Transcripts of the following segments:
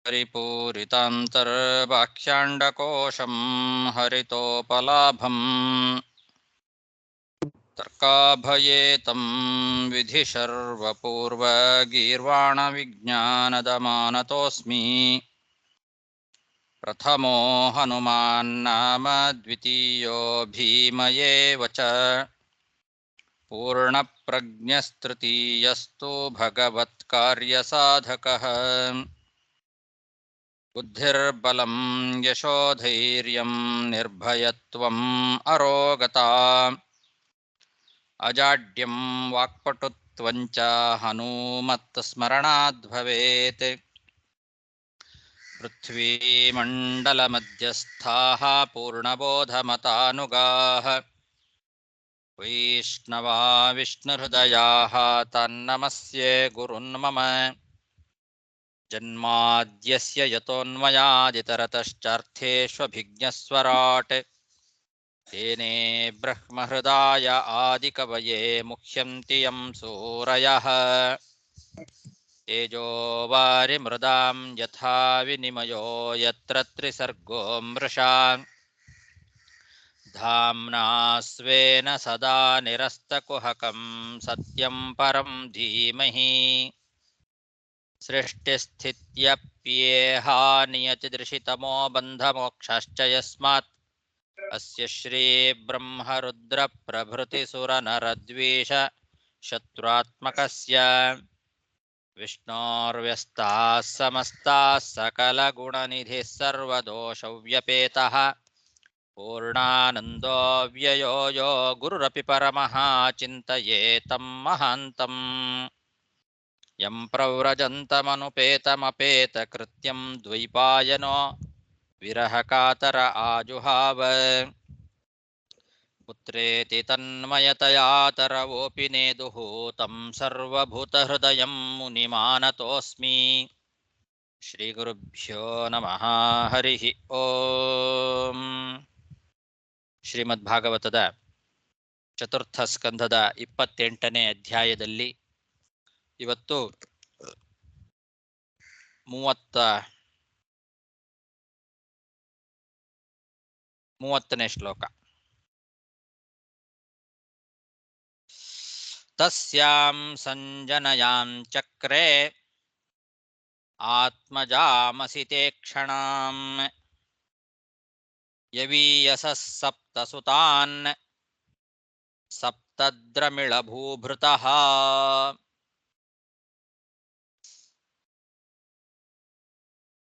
परिपूरितान्तर्बाह्याण्डकोशं हरितोपलाभम् तर्काभयेतं विधिशर्वपूर्वगीर्वाणविज्ञानदमानतोऽस्मि प्रथमो हनुमान्नाम द्वितीयो भीमयेव च पूर्णप्रज्ञस्तृतीयस्तु भगवत्कार्यसाधकः बुद्धिर्बलं यशोधैर्यं निर्भयत्वम् अरोगता अजाड्यं वाक्पटुत्वं च हनूमत्स्मरणाद् भवेत् पृथ्वीमण्डलमध्यस्थाः पूर्णबोधमतानुगाः वैष्णवा विष्णुहृदयाः तन्नमस्ये गुरुन्मम जन्माद्यस्य यतोऽन्वयादितरतश्चार्थेष्वभिज्ञस्वराट् तेने ब्रह्महृदाय आदिकवये मुह्यन्ति यं सूरयः तेजो वारिमृदां यथा विनिमयो यत्र त्रिसर्गो मृषा धाम्ना स्वेन सदा निरस्तकुहकं सत्यं परं धीमहि सृष्टिस्थित्यप्येहा नियतिदृशितमो बन्धमोक्षश्च यस्मात् अस्य श्रीब्रह्मरुद्रप्रभृतिसुरनरद्वीष शत्रुआत्मकस्य विष्णोर्व्यस्ताः समस्ताः सकलगुणनिधिः सर्वदोषव्यपेतः पूर्णानन्दो व्ययो यो गुरुरपि परमः चिन्तयेतं महान्तम् यं प्रव्रजन्तमनुपेतमपेतकृत्यं द्वैपायनो विरहकातर आजुहाव पुत्रेति तन्मयतया तरवोऽपि नेदुः तं सर्वभूतहृदयं मुनिमानतोऽस्मि श्रीगुरुभ्यो नमः हरिः ಓಂ ಶ್ರೀಮದ್ಭಾಗವತದ ಚತುರ್ಥ ಸ್ಕಂಧದ 28ನೇ ಅಧ್ಯಾಯದಲ್ಲಿ ಇವತ್ತು 30ನೇ ಶ್ಲೋಕ. ತಸ್ಯಾಂ ಸಂಜನಯಾಂ ಚಕ್ರೆ ಆತ್ಮಜಾಮಸಿತೆ ಕ್ಷಣಾಂ ಯವೀಯಸಃ ಸಪ್ತಸುತಾನ್ ಸಪ್ತದ್ರಮಿಳಭೂಭೃತಃ.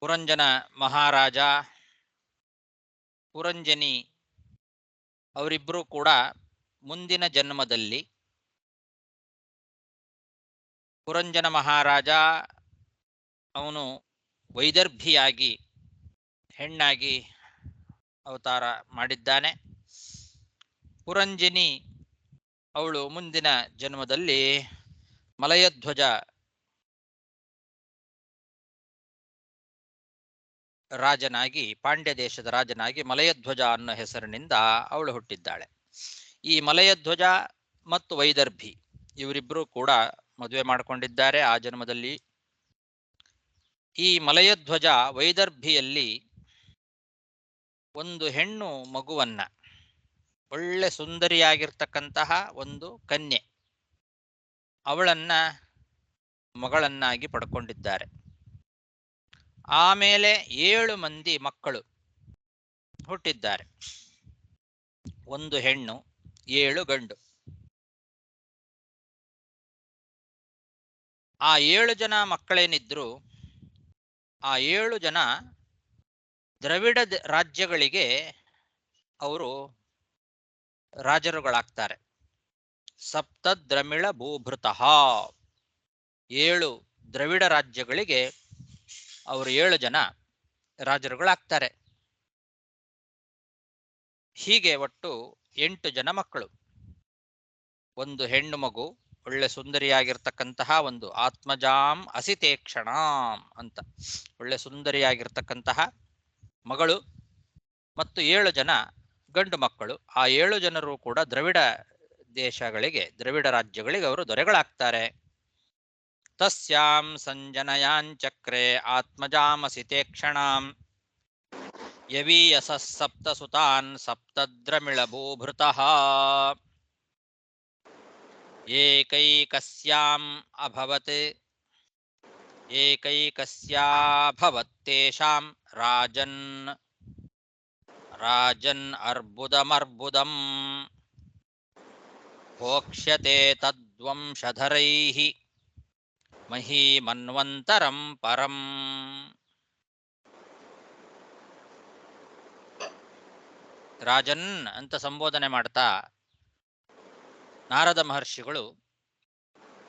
ಪುರಂಜನ ಮಹಾರಾಜ, ಪುರಂಜನಿ ಅವರಿಬ್ಬರೂ ಕೂಡ ಮುಂದಿನ ಜನ್ಮದಲ್ಲಿ ಪುರಂಜನ ಮಹಾರಾಜ ಅವನು ವೈದರ್ಭಿಯಾಗಿ ಹೆಣ್ಣಾಗಿ ಅವತಾರ ಮಾಡಿದ್ದಾನೆ. ಪುರಂಜನಿ ಅವಳು ಮುಂದಿನ ಜನ್ಮದಲ್ಲಿ ಮಲಯಧ್ವಜ ರಾಜನಾಗಿ, ಪಾಂಡ್ಯ ದೇಶದ ರಾಜನಾಗಿ ಮಲಯಧ್ವಜ ಅನ್ನೋ ಹೆಸರಿನಿಂದ ಅವಳು ಹುಟ್ಟಿದ್ದಾಳೆ. ಈ ಮಲಯಧ್ವಜ ಮತ್ತು ವೈದರ್ಭಿ ಇವರಿಬ್ಬರೂ ಕೂಡ ಮದುವೆ ಮಾಡಿಕೊಂಡಿದ್ದಾರೆ ಆ ಜನ್ಮದಲ್ಲಿ. ಈ ಮಲಯಧ್ವಜ ವೈದರ್ಭಿಯಲ್ಲಿ ಒಂದು ಹೆಣ್ಣು ಮಗುವನ್ನ, ಒಳ್ಳೆ ಸುಂದರಿಯಾಗಿರ್ತಕ್ಕಂತಹ ಒಂದು ಕನ್ಯೆ, ಅವಳನ್ನ ಮಗಳನ್ನಾಗಿ ಪಡ್ಕೊಂಡಿದ್ದಾರೆ. ಆಮೇಲೆ 7 ಮಂದಿ ಮಕ್ಕಳು ಹುಟ್ಟಿದ್ದಾರೆ. 1 ಹೆಣ್ಣು, 7 ಗಂಡು. ಆ 7 ಜನ ಮಕ್ಕಳೇನಿದ್ರು, ಆ 7 ಜನ ದ್ರವಿಡ ರಾಜ್ಯಗಳಿಗೆ ಅವರು ರಾಜರುಗಳಾಗ್ತಾರೆ. ಸಪ್ತದ್ರಮಿಳ ಭೂಭೃತಃ, 7 ದ್ರವಿಡ ರಾಜ್ಯಗಳಿಗೆ ಅವರು 7 ಜನ ರಾಜರುಗಳಾಗ್ತಾರೆ. ಹೀಗೆ ಒಟ್ಟು 8 ಜನ ಮಕ್ಕಳು. 1 ಹೆಣ್ಣು ಮಗು, ಒಳ್ಳೆ ಸುಂದರಿಯಾಗಿರ್ತಕ್ಕಂತಹ ಒಂದು ಆತ್ಮಜಾಂ ಅಸಿತೇಕ್ಷಣಾಂ ಅಂತ ಒಳ್ಳೆ ಸುಂದರಿಯಾಗಿರ್ತಕ್ಕಂತಹ ಮಗಳು, ಮತ್ತು 7 ಜನ ಗಂಡು ಮಕ್ಕಳು. ಆ 7 ಜನರು ಕೂಡ ದ್ರವಿಡ ದೇಶಗಳಿಗೆ, ದ್ರವಿಡ ರಾಜ್ಯಗಳಿಗೆ ಅವರು ದೊರೆಗಳಾಗ್ತಾರೆ. ತಸ್ಯಾಂ ಸಂಜನಯಾಂಚಕ್ರೆ ಆತ್ಮಜಾಮಸಿ ತೇಕ್ಷಣಾಂ ಯವೀಯಸಃ ಸಪ್ತಸುತಾನ್ ಸಪ್ತದ್ರಮಿಳಭೂಭೃತಃ ಏಕೈಕಸ್ಯಾಂ ಅಭವತ್ ಏಕೈಕಸ್ಯಾಭವತ್ತೇಷಾಂ ರಾಜನ್ ರಾಜನ್ ಅರ್ಬುದಮರ್ಬುದಂ ಭೋಕ್ಷ್ಯತೆ ತದ್ವಂಶಧರೈಃ ಮಹೀಮನ್ವಂತರಂ ಪರಂ. ರಾಜನ್ ಅಂತ ಸಂಬೋಧನೆ ಮಾಡ್ತಾ ನಾರದ ಮಹರ್ಷಿಗಳು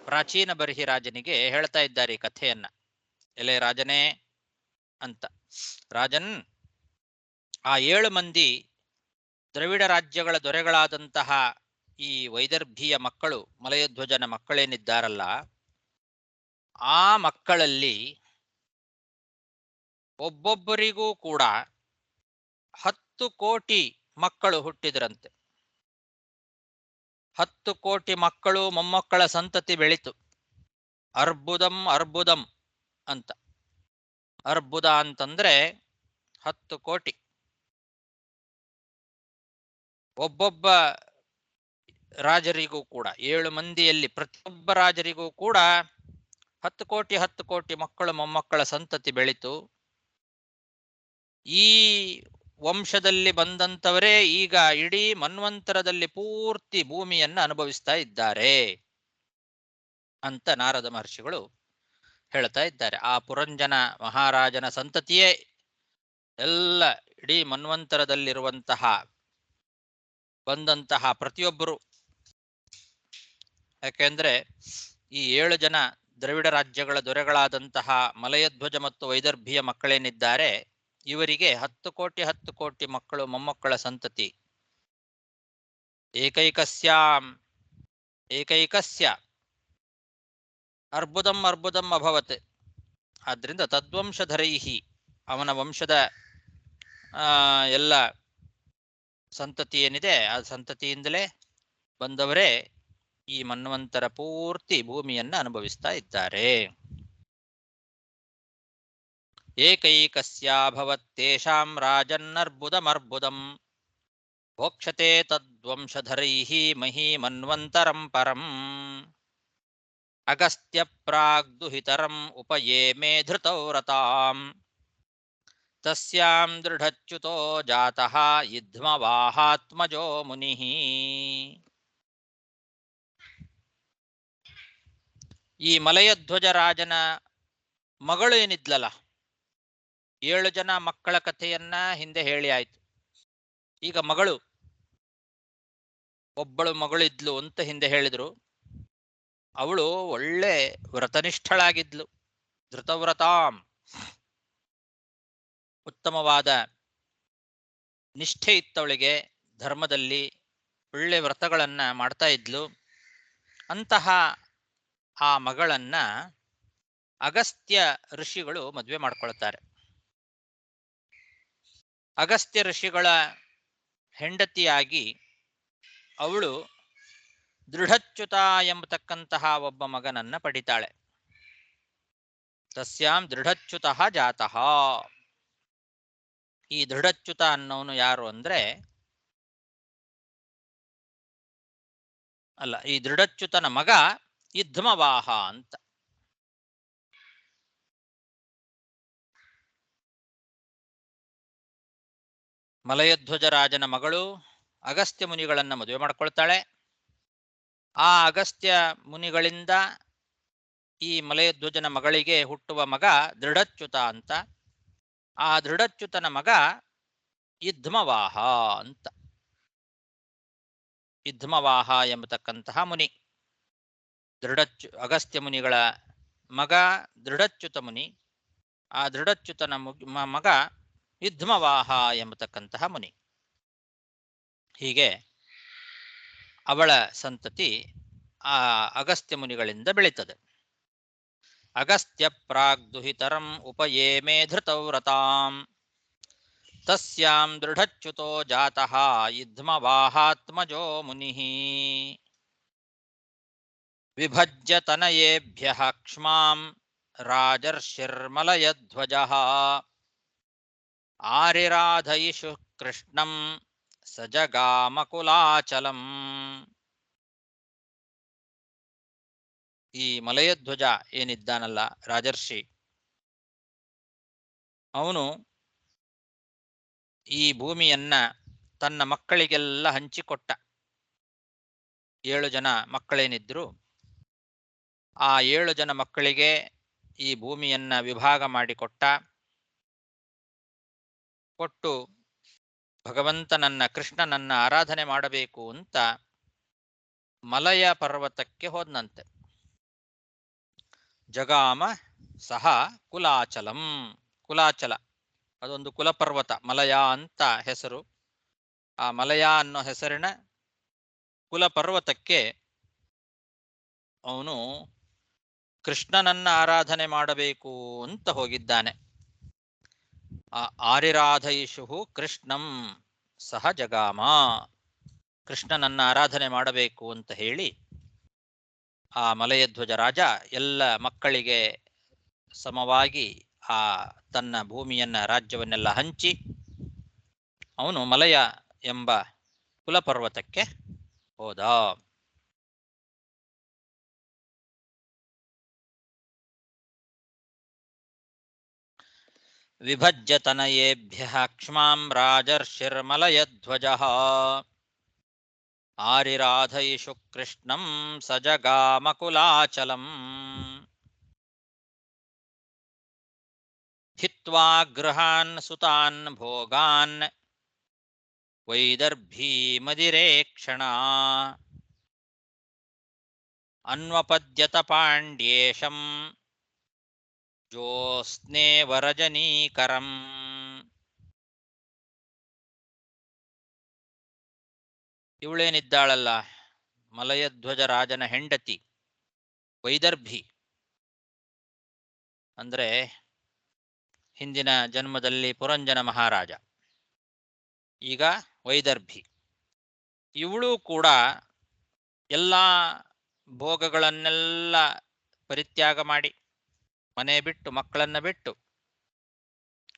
ಪ್ರಾಚೀನ ಬರ್ಹಿ ರಾಜನಿಗೆ ಹೇಳ್ತಾ ಇದ್ದಾರೆ ಈ ಕಥೆಯನ್ನ. ಎಲೆ ರಾಜನೇ ಅಂತ. ರಾಜನ್, ಆ 7 ಮಂದಿ ದ್ರವಿಡ ರಾಜ್ಯಗಳ ದೊರೆಗಳಾದಂತಹ ಈ ವೈದರ್ಭಿಯ ಮಕ್ಕಳು, ಮಲಯಧ್ವಜನ ಮಕ್ಕಳೇನಿದ್ದಾರಲ್ಲ, ಆ ಮಕ್ಕಳಲ್ಲಿ ಒಬ್ಬೊಬ್ಬರಿಗೂ ಕೂಡ 10 ಕೋಟಿ ಮಕ್ಕಳು ಹುಟ್ಟಿದ್ರಂತೆ. 10 ಕೋಟಿ ಮಕ್ಕಳು, ಮೊಮ್ಮಕ್ಕಳ ಸಂತತಿ ಬೆಳೀತು. ಅರ್ಬುದಂ ಅರ್ಬುದಂ ಅಂತ. ಅರ್ಬುದ ಅಂತಂದ್ರೆ 10 ಕೋಟಿ. ಒಬ್ಬೊಬ್ಬ ರಾಜರಿಗೂ ಕೂಡ 7 ಮಂದಿಯಲ್ಲಿ ಪ್ರತಿಯೊಬ್ಬ ರಾಜರಿಗೂ ಕೂಡ 10 ಕೋಟಿ 10 ಕೋಟಿ ಮಕ್ಕಳು, ಮೊಮ್ಮಕ್ಕಳ ಸಂತತಿ ಬೆಳೀತು. ಈ ವಂಶದಲ್ಲಿ ಬಂದಂತವರೇ ಈಗ ಇಡೀ ಮನ್ವಂತರದಲ್ಲಿ ಪೂರ್ತಿ ಭೂಮಿಯನ್ನು ಅನುಭವಿಸ್ತಾ ಇದ್ದಾರೆ ಅಂತ ನಾರದ ಮಹರ್ಷಿಗಳು ಹೇಳ್ತಾ ಇದ್ದಾರೆ. ಆ ಪುರಂಜನ ಮಹಾರಾಜನ ಸಂತತಿಯೇ ಎಲ್ಲ ಇಡೀ ಮನ್ವಂತರದಲ್ಲಿರುವಂತಹ ಬಂದಂತಹ ಪ್ರತಿಯೊಬ್ಬರು. ಯಾಕೆಂದ್ರೆ ಈ 7 ಜನ ದ್ರವಿಡ ರಾಜ್ಯಗಳ ದೊರೆಗಳಾದಂತಹ ಮಲಯಧ್ವಜ ಮತ್ತು ವೈದರ್ಭಿಯ ಮಕ್ಕಳೇನಿದ್ದಾರೆ, ಇವರಿಗೆ 10 ಕೋಟಿ 10 ಕೋಟಿ ಮಕ್ಕಳು, ಮೊಮ್ಮಕ್ಕಳ ಸಂತತಿ. ಏಕೈಕಸ್ಯ ಅರ್ಬುದಂ ಅರ್ಬುದಂ ಅಭವತ್. ಆದ್ರಿಂದ ತದ್ವಂಶಧರೈಹಿ, ಅವನ ವಂಶದ ಎಲ್ಲ ಸಂತತಿ ಏನಿದೆ ಆ ಸಂತತಿಯಿಂದಲೇ ಬಂದವರೇ ಈ ಮನ್ವಂತರ ಪೂರ್ತಿ ಭೂಮಿಯನ್ನು ಅನುಭವಿಸ್ತಾ ಇದ್ದಾರೆ. ಏಕೈಕಸ್ಯಾಭವತ್ತೇಷಾಂ ರಾಜನ್ನರ್ಬುದಮರ್ಬುದಂ ಭೋಕ್ಷತೆ ತದ್ವಂಶಧರೈಃ ಮಹೀಮನ್ವಂತರಂ ಪರಂ. ಅಗಸ್ತ್ಯ ಪ್ರಾಗ್ದುಹಿತರಂ ಉಪಯೇಮೇ ಧೃತೌ ರತಾಂ ತಸ್ಯಾಂ ದೃಢಚ್ಯುತೋ ಜಾತಃ ಯುಧ್ಮವಾಹಾತ್ಮಜೋ ಮುನಿಃ. ಈ ಮಲಯಧ್ವಜ ರಾಜನ ಮಗಳು ಏನಿದ್ಲಲ್ಲ, 7 ಜನ ಮಕ್ಕಳ ಕಥೆಯನ್ನ ಹಿಂದೆ ಹೇಳಿ ಆಯ್ತು. ಈಗ ಮಗಳು, ಒಬ್ಬಳು ಮಗಳಿದ್ಲು ಅಂತ ಹಿಂದೆ ಹೇಳಿದ್ರು. ಅವಳು ಒಳ್ಳೆ ವ್ರತನಿಷ್ಠಳಾಗಿದ್ಲು. ಧೃತವ್ರತಾಂ, ಉತ್ತಮವಾದ ನಿಷ್ಠೆ ಇತ್ತವಳಿಗೆ, ಧರ್ಮದಲ್ಲಿ ಒಳ್ಳೆ ವ್ರತಗಳನ್ನ ಮಾಡ್ತಾ ಇದ್ಲು. ಅಂತಹ ಆ ಮಗಳನ್ನ ಅಗಸ್ತ್ಯ ಋಷಿಗಳು ಮದುವೆ ಮಾಡ್ಕೊಳ್ತಾರೆ. ಅಗಸ್ತ್ಯ ಋಷಿಗಳ ಹೆಂಡತಿಯಾಗಿ ಅವಳು ದೃಢಚ್ಯುತ ಎಂಬತಕ್ಕಂತಹ ಒಬ್ಬ ಮಗನನ್ನ ಪಡಿತಾಳೆ. ತಸ್ಯಾಂ ದೃಢಚ್ಯುತಃ ಜಾತಃ. ಈ ದೃಢಚ್ಯುತ ಅನ್ನೋನು ಯಾರು ಅಂದ್ರೆ, ಅಲ್ಲ, ಈ ದೃಢಚ್ಯುತನ ಮಗ ಯುಧ್ಮವಾಹ ಅಂತ. ಮಲಯಧ್ವಜ ರಾಜನ ಮಗಳು ಅಗಸ್ತ್ಯ ಮುನಿಗಳನ್ನ ಮದುವೆ ಮಾಡ್ಕೊಳ್ತಾಳೆ. ಆ ಅಗಸ್ತ್ಯ ಮುನಿಗಳಿಂದ ಈ ಮಲಯಧ್ವಜನ ಮಗಳಿಗೆ ಹುಟ್ಟುವ ಮಗ ದೃಢಚ್ಯುತ ಅಂತ. ಆ ದೃಢಚ್ಯುತನ ಮಗ ಯುಧ್ಮವಾಹ ಅಂತ. ಯುಧ್ಮವಾಹ ಎಂಬತಕ್ಕಂತಹ ಮುನಿ, ಅಗಸ್ತ್ಯ ಮುನಿಗಳ ಮಗ ದೃಢಚ್ಯುತ ಮುನಿ. ಆ ದೃಢಚ್ಯುತನ ಮಗ ಯುಧ್ಮವಾಹ ಎಂಬತಕ್ಕಂತಹ ಮುನಿ. ಹೀಗೆ ಅವಳ ಸಂತತಿ ಆ ಅಗಸ್ತ್ಯ ಮುನಿಗಳಿಂದ ಬೆಳೀತದೆ. ಅಗಸ್ತ್ಯ ಪ್ರಾಗ್ದುಹಿತರಂ ಉಪಯೇಮೇ ಧೃತೌ ರತಾಂ ತಸ್ಯಾಂ ದೃಢಚ್ಯುತೋ ಜಾತಃ ಯುಧ್ಮವಾಹಾತ್ಮಜೋ ಮುನಿಃ. ವಿಭಜ್ಯ ತನಯೇಭ್ಯಃ ಕ್ಷ್ಮಾಂ ರಾಜರ್ಷಿರ್ಮಲಯಧ್ವಜಃ ಆರಿರಾಧಯಿಷು ಕೃಷ್ಣಂ ಸಜಗಾಮಕುಲಾಚಲಂ. ಈ ಮಲಯಧ್ವಜ ಏನಿದ್ದಾನಲ್ಲ ರಾಜರ್ಷಿ, ಅವನು ಈ ಭೂಮಿಯನ್ನ ತನ್ನ ಮಕ್ಕಳಿಗೆಲ್ಲ ಹಂಚಿಕೊಟ್ಟ. 7 ಜನ ಮಕ್ಕಳೇನಿದ್ರು ಆ 7 ಜನ ಮಕ್ಕಳಿಗೆ ಈ ಭೂಮಿಯನ್ನ ವಿಭಾಗ ಮಾಡಿಕೊಟ್ಟ. ಕೊಟ್ಟು ಭಗವಂತನನ್ನ ಕೃಷ್ಣನನ್ನ ಆರಾಧನೆ ಮಾಡಬೇಕು ಅಂತ ಮಲಯ ಪರ್ವತಕ್ಕೆ ಹೋದ್ನಂತೆ. ಜಗಾಮ ಸಹ ಕುಲಾಚಲಂ. ಕುಲಾಚಲ ಅದೊಂದು ಕುಲಪರ್ವತ, ಮಲಯ ಅಂತ ಹೆಸರು. ಆ ಮಲಯ ಅನ್ನೋ ಹೆಸರಿನ ಕುಲಪರ್ವತಕ್ಕೆ ಅವನು ಕೃಷ್ಣನನ್ನ ಆರಾಧನೆ ಮಾಡಬೇಕು ಅಂತ ಹೋಗಿದ್ದಾನೆ. ಆ ಆರಿರಾಧಯಿಷು ಕೃಷ್ಣಂ ಸಹ ಜಗಾಮ. ಕೃಷ್ಣನನ್ನ ಆರಾಧನೆ ಮಾಡಬೇಕು ಅಂತ ಹೇಳಿ ಆ ಮಲಯಧ್ವಜ ರಾಜ ಎಲ್ಲ ಮಕ್ಕಳಿಗೆ ಸಮವಾಗಿ ಆ ತನ್ನ ಭೂಮಿಯನ್ನ ರಾಜ್ಯವನ್ನೆಲ್ಲ ಹಂಚಿ ಅವನು ಮಲಯ ಎಂಬ ಕುಲಪರ್ವತಕ್ಕೆ ಹೋದ. ವಿಭಜ್ಯ ತನಯೇಭ್ಯಃ ಕ್ಷ್ಮಾಂ ರಾಜರ್ಷಿರ್ಮಲಯಧ್ವಜಃ ಆರಿರಾಧಯಿಷು ಕೃಷ್ಣಂ ಸಜಗಾಮಕುಲಾಚಲಂ. ಹಿತ್ವಾ ಗೃಹಾನ್ ಸುತಾನ್ ಭೋಗಾನ್ ವೈದರ್ಭೀಮದಿರೇಕ್ಷಣ ಅನ್ವಪದ್ಯತ ಪಾಂಡ್ಯೇಶಂ ಜ್ಯೋತ್ಸ್ನೇವರಜನೀಕರಂ. ಇವಳೇನಿದ್ದಾಳಲ್ಲ ಮಲಯಧ್ವಜ ರಾಜನ ಹೆಂಡತಿ ವೈದರ್ಭಿ, ಅಂದ್ರೆ ಹಿಂದಿನ ಜನ್ಮದಲ್ಲಿ ಪುರಂಜನ ಮಹಾರಾಜ, ಈಗ ವೈದರ್ಭಿ. ಇವಳು ಕೂಡ ಎಲ್ಲ ಭೋಗಗಳನ್ನೆಲ್ಲ ಪರಿತ್ಯಾಗ ಮಾಡಿ ಮನೆ ಬಿಟ್ಟು ಮಕ್ಕಳನ್ನ ಬಿಟ್ಟು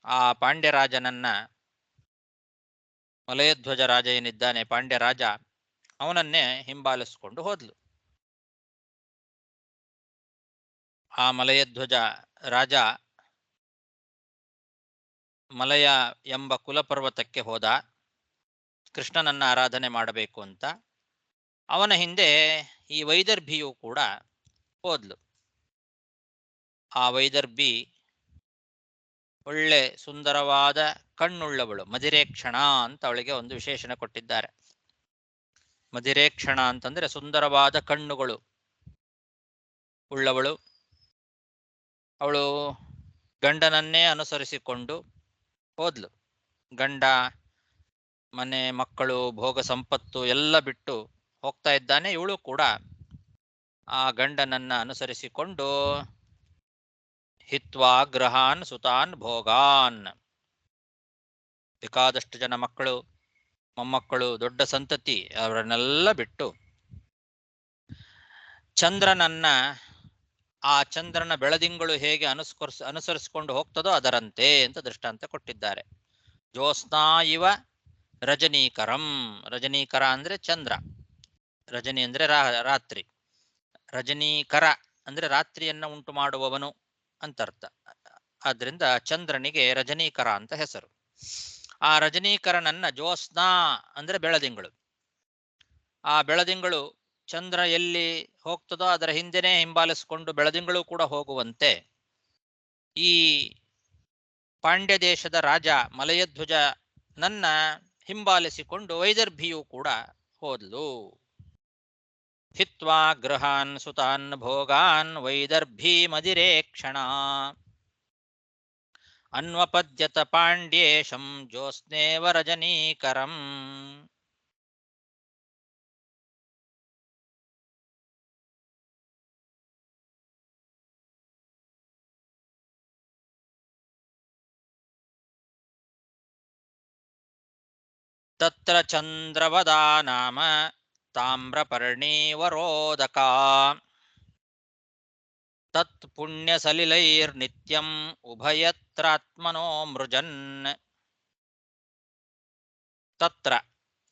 ಆ ಪಾಂಡ್ಯರಾಜನನ್ನ, ಮಲಯಧ್ವಜ ರಾಜ ಏನಿದ್ದಾನೆ ಪಾಂಡ್ಯರಾಜ, ಅವನನ್ನೇ ಹಿಂಬಾಲಿಸಿಕೊಂಡು ಹೋದ್ಲು. ಆ ಮಲಯಧ್ವಜ ರಾಜ ಮಲಯ ಎಂಬ ಕುಲಪರ್ವತಕ್ಕೆ ಹೋದ ಕೃಷ್ಣನನ್ನ ಆರಾಧನೆ ಮಾಡಬೇಕು ಅಂತ. ಅವನ ಹಿಂದೆ ಈ ವೈದರ್ಭಿಯು ಕೂಡ ಹೋದ್ಲು. ಆ ವೈದರ್ಭಿ ಒಳ್ಳೆ ಸುಂದರವಾದ ಕಣ್ಣುಳ್ಳವಳು, ಮದಿರೇಕ್ಷಣ ಅಂತ ಅವಳಿಗೆ ಒಂದು ವಿಶೇಷಣ ಕೊಟ್ಟಿದ್ದಾರೆ. ಮದಿರೇಕ್ಷಣ ಅಂತಂದ್ರೆ ಸುಂದರವಾದ ಕಣ್ಣುಗಳು ಉಳ್ಳವಳು. ಅವಳು ಗಂಡನನ್ನೇ ಅನುಸರಿಸಿಕೊಂಡು ಹೋದ್ಲು. ಗಂಡ ಮನೆ ಮಕ್ಕಳು ಭೋಗ ಸಂಪತ್ತು ಎಲ್ಲ ಬಿಟ್ಟು ಹೋಗ್ತಾ ಇದ್ದಾನೆ. ಇವಳು ಕೂಡ ಆ ಗಂಡನನ್ನ ಅನುಸರಿಸಿಕೊಂಡು ಹಿತ್ವಾ ಗೃಹಾನ್ ಸುತಾನ್ ಭೋಗಾನ್, ಬೇಕಾದಷ್ಟು ಜನ ಮಕ್ಕಳು ಮೊಮ್ಮಕ್ಕಳು ದೊಡ್ಡ ಸಂತತಿ ಅವರನ್ನೆಲ್ಲ ಬಿಟ್ಟು ಚಂದ್ರನನ್ನ, ಆ ಚಂದ್ರನ ಬೆಳದಿಂಗಳು ಹೇಗೆ ಅನುಸರಿಸಿಕೊಂಡು ಹೋಗ್ತದೋ ಅದರಂತೆ ಅಂತ ದೃಷ್ಟಾಂತ ಕೊಟ್ಟಿದ್ದಾರೆ. ಜ್ಯೋತ್ಸ್ನಾ ಇವ ರಜನೀಕರಂ. ರಜನೀಕರ ಅಂದ್ರೆ ಚಂದ್ರ, ರಜನಿ ಅಂದ್ರೆ ರಾತ್ರಿ, ರಜನೀಕರ ಅಂದ್ರೆ ರಾತ್ರಿಯನ್ನ ಉಂಟು ಮಾಡುವವನು ಅಂತರ್ಥ. ಆದ್ರಿಂದ ಚಂದ್ರನಿಗೆ ರಜನೀಕರ ಅಂತ ಹೆಸರು. ಆ ರಜನೀಕರನನ್ನ ಜ್ಯೋತ್ಸ್ನಾ ಅಂದ್ರೆ ಬೆಳದಿಂಗಳು. ಆ ಬೆಳದಿಂಗಳು ಚಂದ್ರ ಎಲ್ಲಿ ಹೋಗ್ತದೋ ಅದರ ಹಿಂದೆನೇ ಹಿಂಬಾಲಿಸಿಕೊಂಡು ಬೆಳದಿಂಗಳು ಕೂಡ ಹೋಗುವಂತೆ ಈ ಪಾಂಡ್ಯ ದೇಶದ ರಾಜ ಮಲಯಧ್ವಜ ನನ್ನ ಹಿಂಬಾಲಿಸಿಕೊಂಡು ವೈದರ್ಭಿಯು ಕೂಡ ಹೋದ್ಲು. ಹಿತ್ವಾ ಗೃಹಾನ್ ಸುತಾನ್ ಭೋಗಾನ್ ವೈದರ್ಭಿ ಮದಿರೇಕ್ಷಣ ಅನ್ವಪದ್ಯತ ಪಾಂಡ್ಯೇಶಂ ಜ್ಯೋತ್ಸ್ನೇವ ರಜನೀಕರಂ. ತತ್ರ ಚಂದ್ರವದಾ ನಾಮ ತಾಮ್ರಪರ್ಣೀವರೋದಕ. ತತ್ ಪುಣ್ಯ ಸಲಿಲೈರ್ ನಿತ್ಯಂ ಉಭಯತ್ರಾತ್ಮನೋ ಮೃಜನ್. ತತ್ರ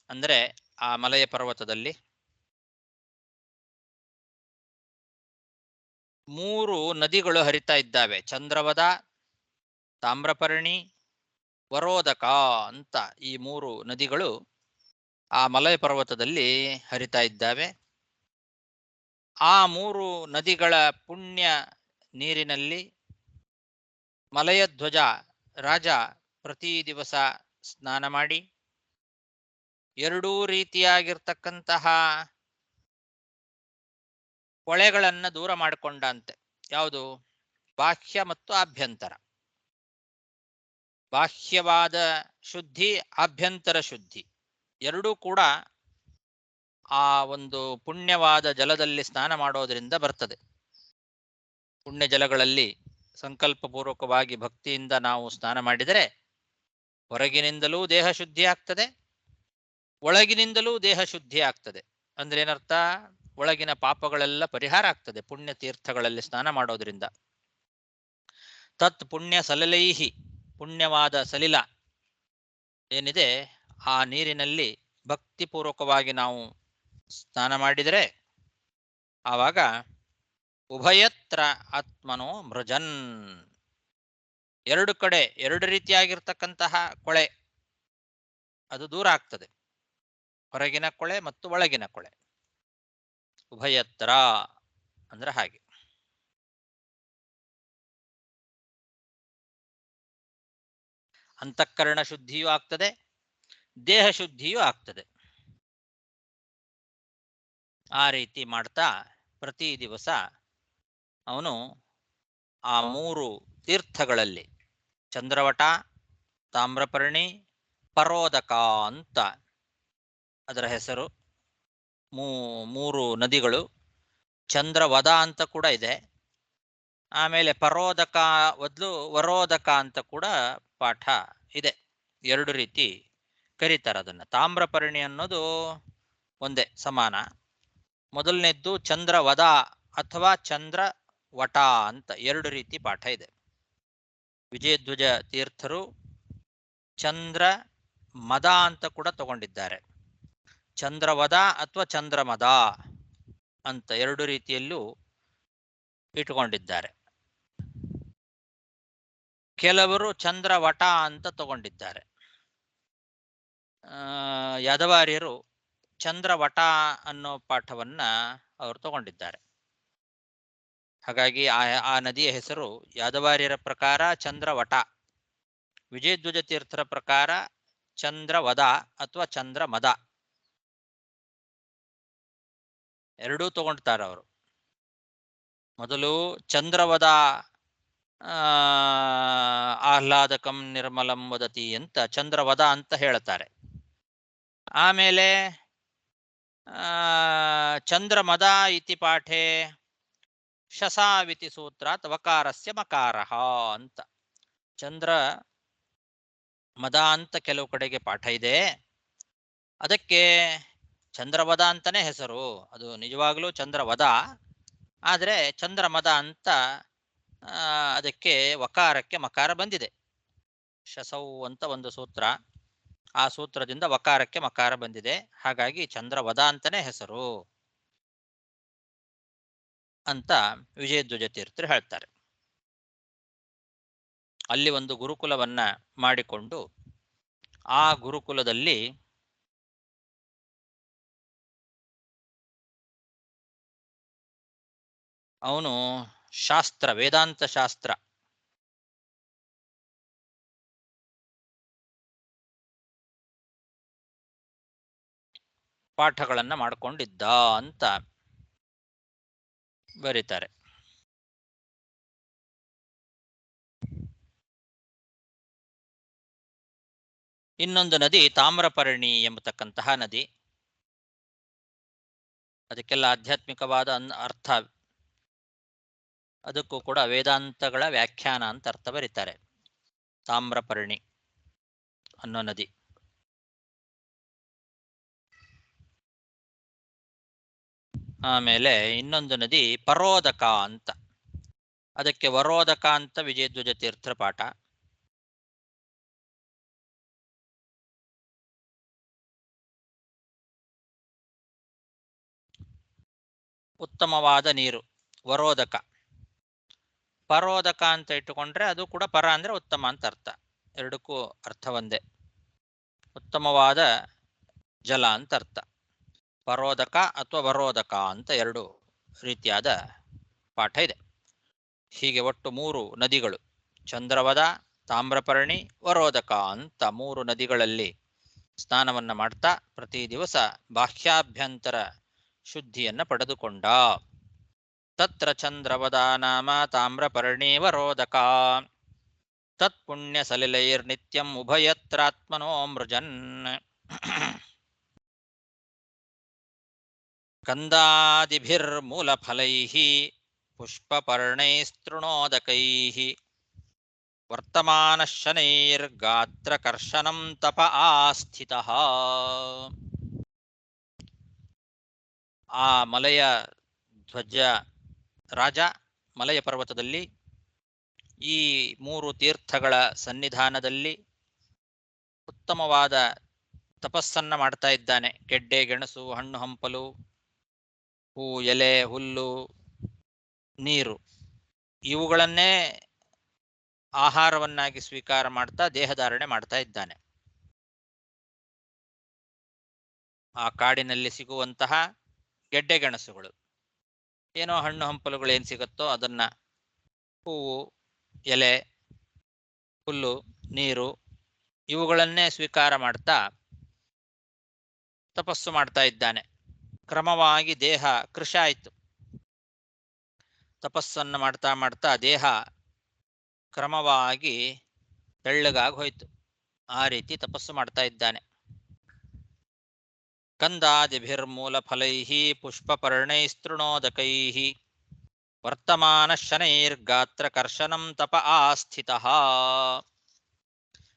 ಅಂದ್ರೆ ಆ ಮಲಯ ಪರ್ವತದಲ್ಲಿ 3 ನದಿಗಳು ಹರಿತಾ ಇದ್ದಾವೆ. ಚಂದ್ರವದ, ತಾಮ್ರಪರ್ಣಿ, ವರೋದಕ ಅಂತ ಈ 3 ನದಿಗಳು ಆ ಮಲಯ ಪರ್ವತದಲ್ಲಿ ಹರಿತಾ ಇದ್ದಾವೆ. ಆ 3 ನದಿಗಳ ಪುಣ್ಯ ನೀರಿನಲ್ಲಿ ಮಲಯಧ್ವಜ ರಾಜ ಪ್ರತಿ ದಿವಸ ಸ್ನಾನ ಮಾಡಿ 2 ರೀತಿಯಾಗಿರ್ತಕ್ಕಂತಹ ಕೊಳೆಗಳನ್ನು ದೂರ ಮಾಡಿಕೊಂಡಂತೆ. ಯಾವುದು? ಬಾಹ್ಯ ಮತ್ತು ಆಭ್ಯಂತರ. ಬಾಹ್ಯವಾದ ಶುದ್ಧಿ, ಆಭ್ಯಂತರ ಶುದ್ಧಿ ಎರಡೂ ಕೂಡ ಆ ಒಂದು ಪುಣ್ಯವಾದ ಜಲದಲ್ಲಿ ಸ್ನಾನ ಮಾಡೋದರಿಂದ ಬರ್ತದೆ. ಪುಣ್ಯ ಜಲಗಳಲ್ಲಿ ಸಂಕಲ್ಪಪೂರ್ವಕವಾಗಿ ಭಕ್ತಿಯಿಂದ ನಾವು ಸ್ನಾನ ಮಾಡಿದರೆ ಹೊರಗಿನಿಂದಲೂ ದೇಹ ಶುದ್ಧಿ ಆಗ್ತದೆ, ಒಳಗಿನಿಂದಲೂ ದೇಹ ಶುದ್ಧಿ ಆಗ್ತದೆ. ಅಂದ್ರೆ ಏನರ್ಥ? ಒಳಗಿನ ಪಾಪಗಳೆಲ್ಲ ಪರಿಹಾರ ಆಗ್ತದೆ ಪುಣ್ಯ ತೀರ್ಥಗಳಲ್ಲಿ ಸ್ನಾನ ಮಾಡೋದ್ರಿಂದ. ತತ್ ಪುಣ್ಯ ಸಲಲೈಹಿ, ಪುಣ್ಯವಾದ ಸಲಿಲ ಏನಿದೆ ಆ ನೀರಿನಲ್ಲಿ ಭಕ್ತಿಪೂರ್ವಕವಾಗಿ ನಾವು ಸ್ನಾನ ಮಾಡಿದರೆ ಆವಾಗ ಉಭಯತ್ರ ಆತ್ಮನೋ ಮೃಜನ್, 2 ಕಡೆ 2 ರೀತಿಯಾಗಿರ್ತಕ್ಕಂತಹ ಕೊಳೆ ಅದು ದೂರ ಆಗ್ತದೆ. ಹೊರಗಿನ ಕೊಳೆ ಮತ್ತು ಒಳಗಿನ ಕೊಳೆ. ಉಭಯತ್ರ ಅಂದ್ರೆ ಹಾಗೆ. ಅಂತಃಕರಣ ಶುದ್ಧಿಯೂ ಆಗ್ತದೆ, ದೇಹ ಶುದ್ಧಿಯೂ ಆಗ್ತದೆ. ಆ ರೀತಿ ಮಾಡ್ತಾ ಪ್ರತಿ ದಿವಸ ಅವನು ಆ 3 ತೀರ್ಥಗಳಲ್ಲಿ ಚಂದ್ರವಟ, ತಾಮ್ರಪರ್ಣಿ, ಪರೋದಕ ಅಂತ ಅದರ ಹೆಸರು. 3 ನದಿಗಳು. ಚಂದ್ರವದ ಅಂತ ಕೂಡ ಇದೆ. ಆಮೇಲೆ ಪರೋದಕ ಬದಲು ವರೋದಕ ಅಂತ ಕೂಡ ಪಾಠ ಇದೆ. 2 ರೀತಿ ಕರೀತಾರೆ ಅದನ್ನ. ತಾಮ್ರಪರ್ಣಿ ಅನ್ನೋದು ಒಂದೇ, ಸಮಾನ. ಮೊದಲನೇದ್ದು ಚಂದ್ರವದ ಅಥವಾ ಚಂದ್ರವಟ ಅಂತ 2 ರೀತಿ ಪಾಠ ಇದೆ. ವಿಜಯಧ್ವಜ ತೀರ್ಥರು ಚಂದ್ರ ಮದ ಅಂತ ಕೂಡ ತಗೊಂಡಿದ್ದಾರೆ. ಚಂದ್ರವದ ಅಥವಾ ಚಂದ್ರಮದ ಅಂತ 2 ರೀತಿಯಲ್ಲೂ ಇಟ್ಟುಕೊಂಡಿದ್ದಾರೆ. ಕೆಲವರು ಚಂದ್ರವಟ ಅಂತ ತಗೊಂಡಿದ್ದಾರೆ. ಯಾದವಾರ್ಯರು ಚಂದ್ರವಟ ಅನ್ನೋ ಪಾಠವನ್ನ ಅವರು ತಗೊಂಡಿದ್ದಾರೆ. ಹಾಗಾಗಿ ಆ ನದಿಯ ಹೆಸರು ಯಾದವಾರ್ಯರ ಪ್ರಕಾರ ಚಂದ್ರವಟ, ವಿಜಯಧ್ವಜ ತೀರ್ಥರ ಪ್ರಕಾರ ಚಂದ್ರವದ ಅಥವಾ ಚಂದ್ರಮದ, ಎರಡೂ ತಗೊಂಡ್ತಾರೆ ಅವರು. ಮೊದಲು ಚಂದ್ರವದ ಆಹ್ಲಾದಕಂ ನಿರ್ಮಲಂ ವದತಿ ಅಂತ ಚಂದ್ರವದ ಅಂತ ಹೇಳ್ತಾರೆ. ಆಮೇಲೆ ಚಂದ್ರಮದ ಇತಿ ಪಾಠೆ ಶಸಾವಿತಿ ಸೂತ್ರಾತ್ ವಕಾರಸ್ಯ ಮಕಾರಃ ಅಂತ ಚಂದ್ರ ಮದ ಅಂತ ಕೆಲವು ಕಡೆಗೆ ಪಾಠ ಇದೆ. ಅದಕ್ಕೆ ಚಂದ್ರವದ ಅಂತಾನೆ ಹೆಸರು. ಅದು ನಿಜವಾಗ್ಲೂ ಚಂದ್ರವದ, ಆದರೆ ಚಂದ್ರಮದ ಅಂತ ಅದಕ್ಕೆ ವಕಾರಕ್ಕೆ ಮಕಾರ ಬಂದಿದೆ. ಶಸೌ ಅಂತ ಒಂದು ಸೂತ್ರ, ಆ ಸೂತ್ರದಿಂದ ವಕಾರಕ್ಕೆ ಮಕಾರ ಬಂದಿದೆ. ಹಾಗಾಗಿ ಚಂದ್ರವದ ಅಂತಾನೆ ಹೆಸರು ಅಂತ ವಿಜಯಧ್ವಜ ತೀರ್ಥರು ಹೇಳ್ತಾರೆ. ಅಲ್ಲಿ ಒಂದು ಗುರುಕುಲವನ್ನ ಮಾಡಿಕೊಂಡು ಆ ಗುರುಕುಲದಲ್ಲಿ ಅವನು ಶಾಸ್ತ್ರ, ವೇದಾಂತ ಶಾಸ್ತ್ರ ಪಾಠಗಳನ್ನ ಮಾಡಿಕೊಂಡಿದ್ದ ಅಂತ ಬರೀತಾರೆ. ಇನ್ನೊಂದು ನದಿ ತಾಮ್ರಪರ್ಣಿ ಎಂಬತಕ್ಕಂತಹ ನದಿ. ಅದಕ್ಕೆಲ್ಲ ಆಧ್ಯಾತ್ಮಿಕವಾದ ಅರ್ಥ, ಅದಕ್ಕೂ ಕೂಡ ವೇದಾಂತಗಳ ವ್ಯಾಖ್ಯಾನ ಅಂತ ಅರ್ಥ ಬರೀತಾರೆ. ತಾಮ್ರಪರ್ಣಿ ಅನ್ನೋ ನದಿ. ಆಮೇಲೆ ಇನ್ನೊಂದು ನದಿ ಪರೋದಕ ಅಂತ. ಅದಕ್ಕೆ ವರೋದಕ ಅಂತ ವಿಜಯಧ್ವಜ ತೀರ್ಥರ ಪಾಠ. ಉತ್ತಮವಾದ ನೀರು ವರೋದಕ. ಪರೋದಕ ಅಂತ ಇಟ್ಟುಕೊಂಡ್ರೆ ಅದು ಕೂಡ ಪರ ಅಂದ್ರೆ ಉತ್ತಮ ಅಂತ ಅರ್ಥ, ಎರಡಕ್ಕೂ ಅರ್ಥ ಒಂದೇ. ಉತ್ತಮವಾದ ಜಲ ಅಂತ ಅರ್ಥ. ಪರೋದಕ ಅಥವಾ ವರೋದಕ ಅಂತ ಎರಡು ರೀತಿಯಾದ ಪಾಠ ಇದೆ. ಹೀಗೆ ಒಟ್ಟು 3 ನದಿಗಳು, ಚಂದ್ರವದ, ತಾಮ್ರಪರ್ಣಿ, ವರೋದಕ ಅಂತ 3 ನದಿಗಳಲ್ಲಿ ಸ್ನಾನವನ್ನ ಮಾಡ್ತಾ ಪ್ರತಿ ದಿವಸ ಬಾಹ್ಯಾಭ್ಯಂತರ ಶುದ್ಧಿಯನ್ನ ಪಡೆದುಕೊಂಡ. ತತ್ರ ಚಂದ್ರವದ ನಾಮ ತಾಮ್ರಪರ್ಣಿ ವರೋದಕ ತತ್ಪುಣ್ಯ ಸಲಿಲೈರ್ನಿತ್ಯಂ ಉಭಯತ್ರಾತ್ಮನೋ ಮೃಜನ್. ಕಂದಾದಿಭಿರ್ಮೂಲಫಲೈಃ ಪುಷ್ಪಪರ್ಣೈಸ್ತೃಣೋದಕೈಃ ವರ್ತಮಾನಶನೈರ್ಗಾತ್ರಕರ್ಷಣಂ ತಪ ಆಸ್ಥಿತಃ. ಆ ಮಲಯ ಧ್ವಜ ರಾಜ ಮಲಯ ಪರ್ವತದಲ್ಲಿ ಈ 3 ತೀರ್ಥಗಳ ಸನ್ನಿಧಾನದಲ್ಲಿ ಉತ್ತಮವಾದ ತಪಸ್ಸನ್ನ ಮಾಡ್ತಾ ಇದ್ದಾನೆ. ಗೆಡ್ಡೆ ಗೆಣಸು, ಹಣ್ಣು ಹಂಪಲು, ಹೂ ಎಲೆ, ಹುಲ್ಲು, ನೀರು ಇವುಗಳನ್ನೇ ಆಹಾರವನ್ನಾಗಿ ಸ್ವೀಕಾರ ಮಾಡ್ತಾ ದೇಹಧಾರಣೆ ಮಾಡ್ತಾ ಇದ್ದಾನೆ. ಆ ಕಾಡಿನಲ್ಲಿ ಸಿಗುವಂತಹ ಗೆಡ್ಡೆ ಗೆಣಸುಗಳು, ಏನೋ ಹಣ್ಣು ಹಂಪಲುಗಳು ಏನು ಸಿಗುತ್ತೋ ಅದನ್ನ, ಹೂವು, ಎಲೆ, ಹುಲ್ಲು, ನೀರು ಇವುಗಳನ್ನೇ ಸ್ವೀಕಾರ ಮಾಡ್ತಾ ತಪಸ್ಸು ಮಾಡ್ತಾ ಇದ್ದಾನೆ. ಕ್ರಮವಾಗಿ ದೇಹ ಕೃಶ ಆಯಿತು. ತಪಸ್ಸನ್ನು ಮಾಡ್ತಾ ಮಾಡ್ತಾ ದೇಹ ಕ್ರಮವಾಗಿ ತೆಳ್ಳಗಾಗಿ ಹೋಯಿತು. ಆ ರೀತಿ ತಪಸ್ಸು ಮಾಡ್ತಾ ಇದ್ದಾನೆ. ಕಂದಾದಿಭಿರ್ಮೂಲ ಫಲೈಃ ಪುಷ್ಪಪರ್ಣೈಸ್ತೃಣೋದಕೈಃ ವರ್ತಮಾನ ಶನೈರ್ಗಾತ್ರ ಕರ್ಷಣಂ ತಪ ಆಸ್ಥಿತಃ.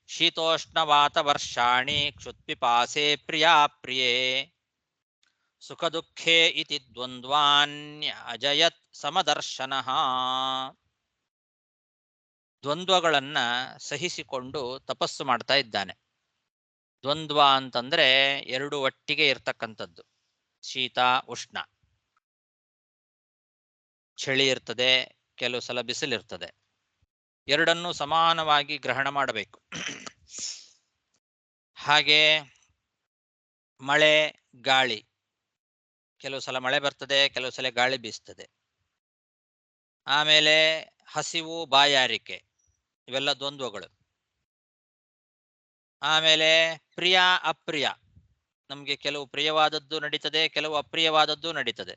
ಶೀತೋಷ್ಣವಾತವರ್ಷಾಣಿ ಕ್ಷುತ್ಪಿಪಾಸೆ ಪ್ರಿಯಾ ಪ್ರಿಯೇ ಸುಖ ದುಃಖೇ ಇತಿ ದ್ವಂದ್ವಾನ್ಯ ಅಜಯತ್ ಸಮದರ್ಶನಃ. ದ್ವಂದ್ವಗಳನ್ನ ಸಹಿಸಿಕೊಂಡು ತಪಸ್ಸು ಮಾಡ್ತಾ ಇದ್ದಾನೆ. ದ್ವಂದ್ವ ಅಂತಂದ್ರೆ 2 ಒಟ್ಟಿಗೆ ಇರ್ತಕ್ಕಂಥದ್ದು. ಶೀತ ಉಷ್ಣ, ಚಳಿ ಇರ್ತದೆ, ಕೆಲವು ಸಲ ಬಿಸಿಲಿರ್ತದೆ. ಎರಡನ್ನೂ ಸಮಾನವಾಗಿ ಗ್ರಹಣ ಮಾಡಬೇಕು. ಹಾಗೆ ಮಳೆ ಗಾಳಿ, ಕೆಲವು ಸಲ ಮಳೆ ಬರ್ತದೆ, ಕೆಲವು ಸಲ ಗಾಳಿ ಬೀಸ್ತದೆ. ಆಮೇಲೆ ಹಸಿವು ಬಾಯಾರಿಕೆ, ಇವೆಲ್ಲ ದ್ವಂದ್ವಗಳು. ಆಮೇಲೆ ಪ್ರಿಯ ಅಪ್ರಿಯ, ನಮಗೆ ಕೆಲವು ಪ್ರಿಯವಾದದ್ದು ನಡೀತದೆ, ಕೆಲವು ಅಪ್ರಿಯವಾದದ್ದು ನಡೀತದೆ.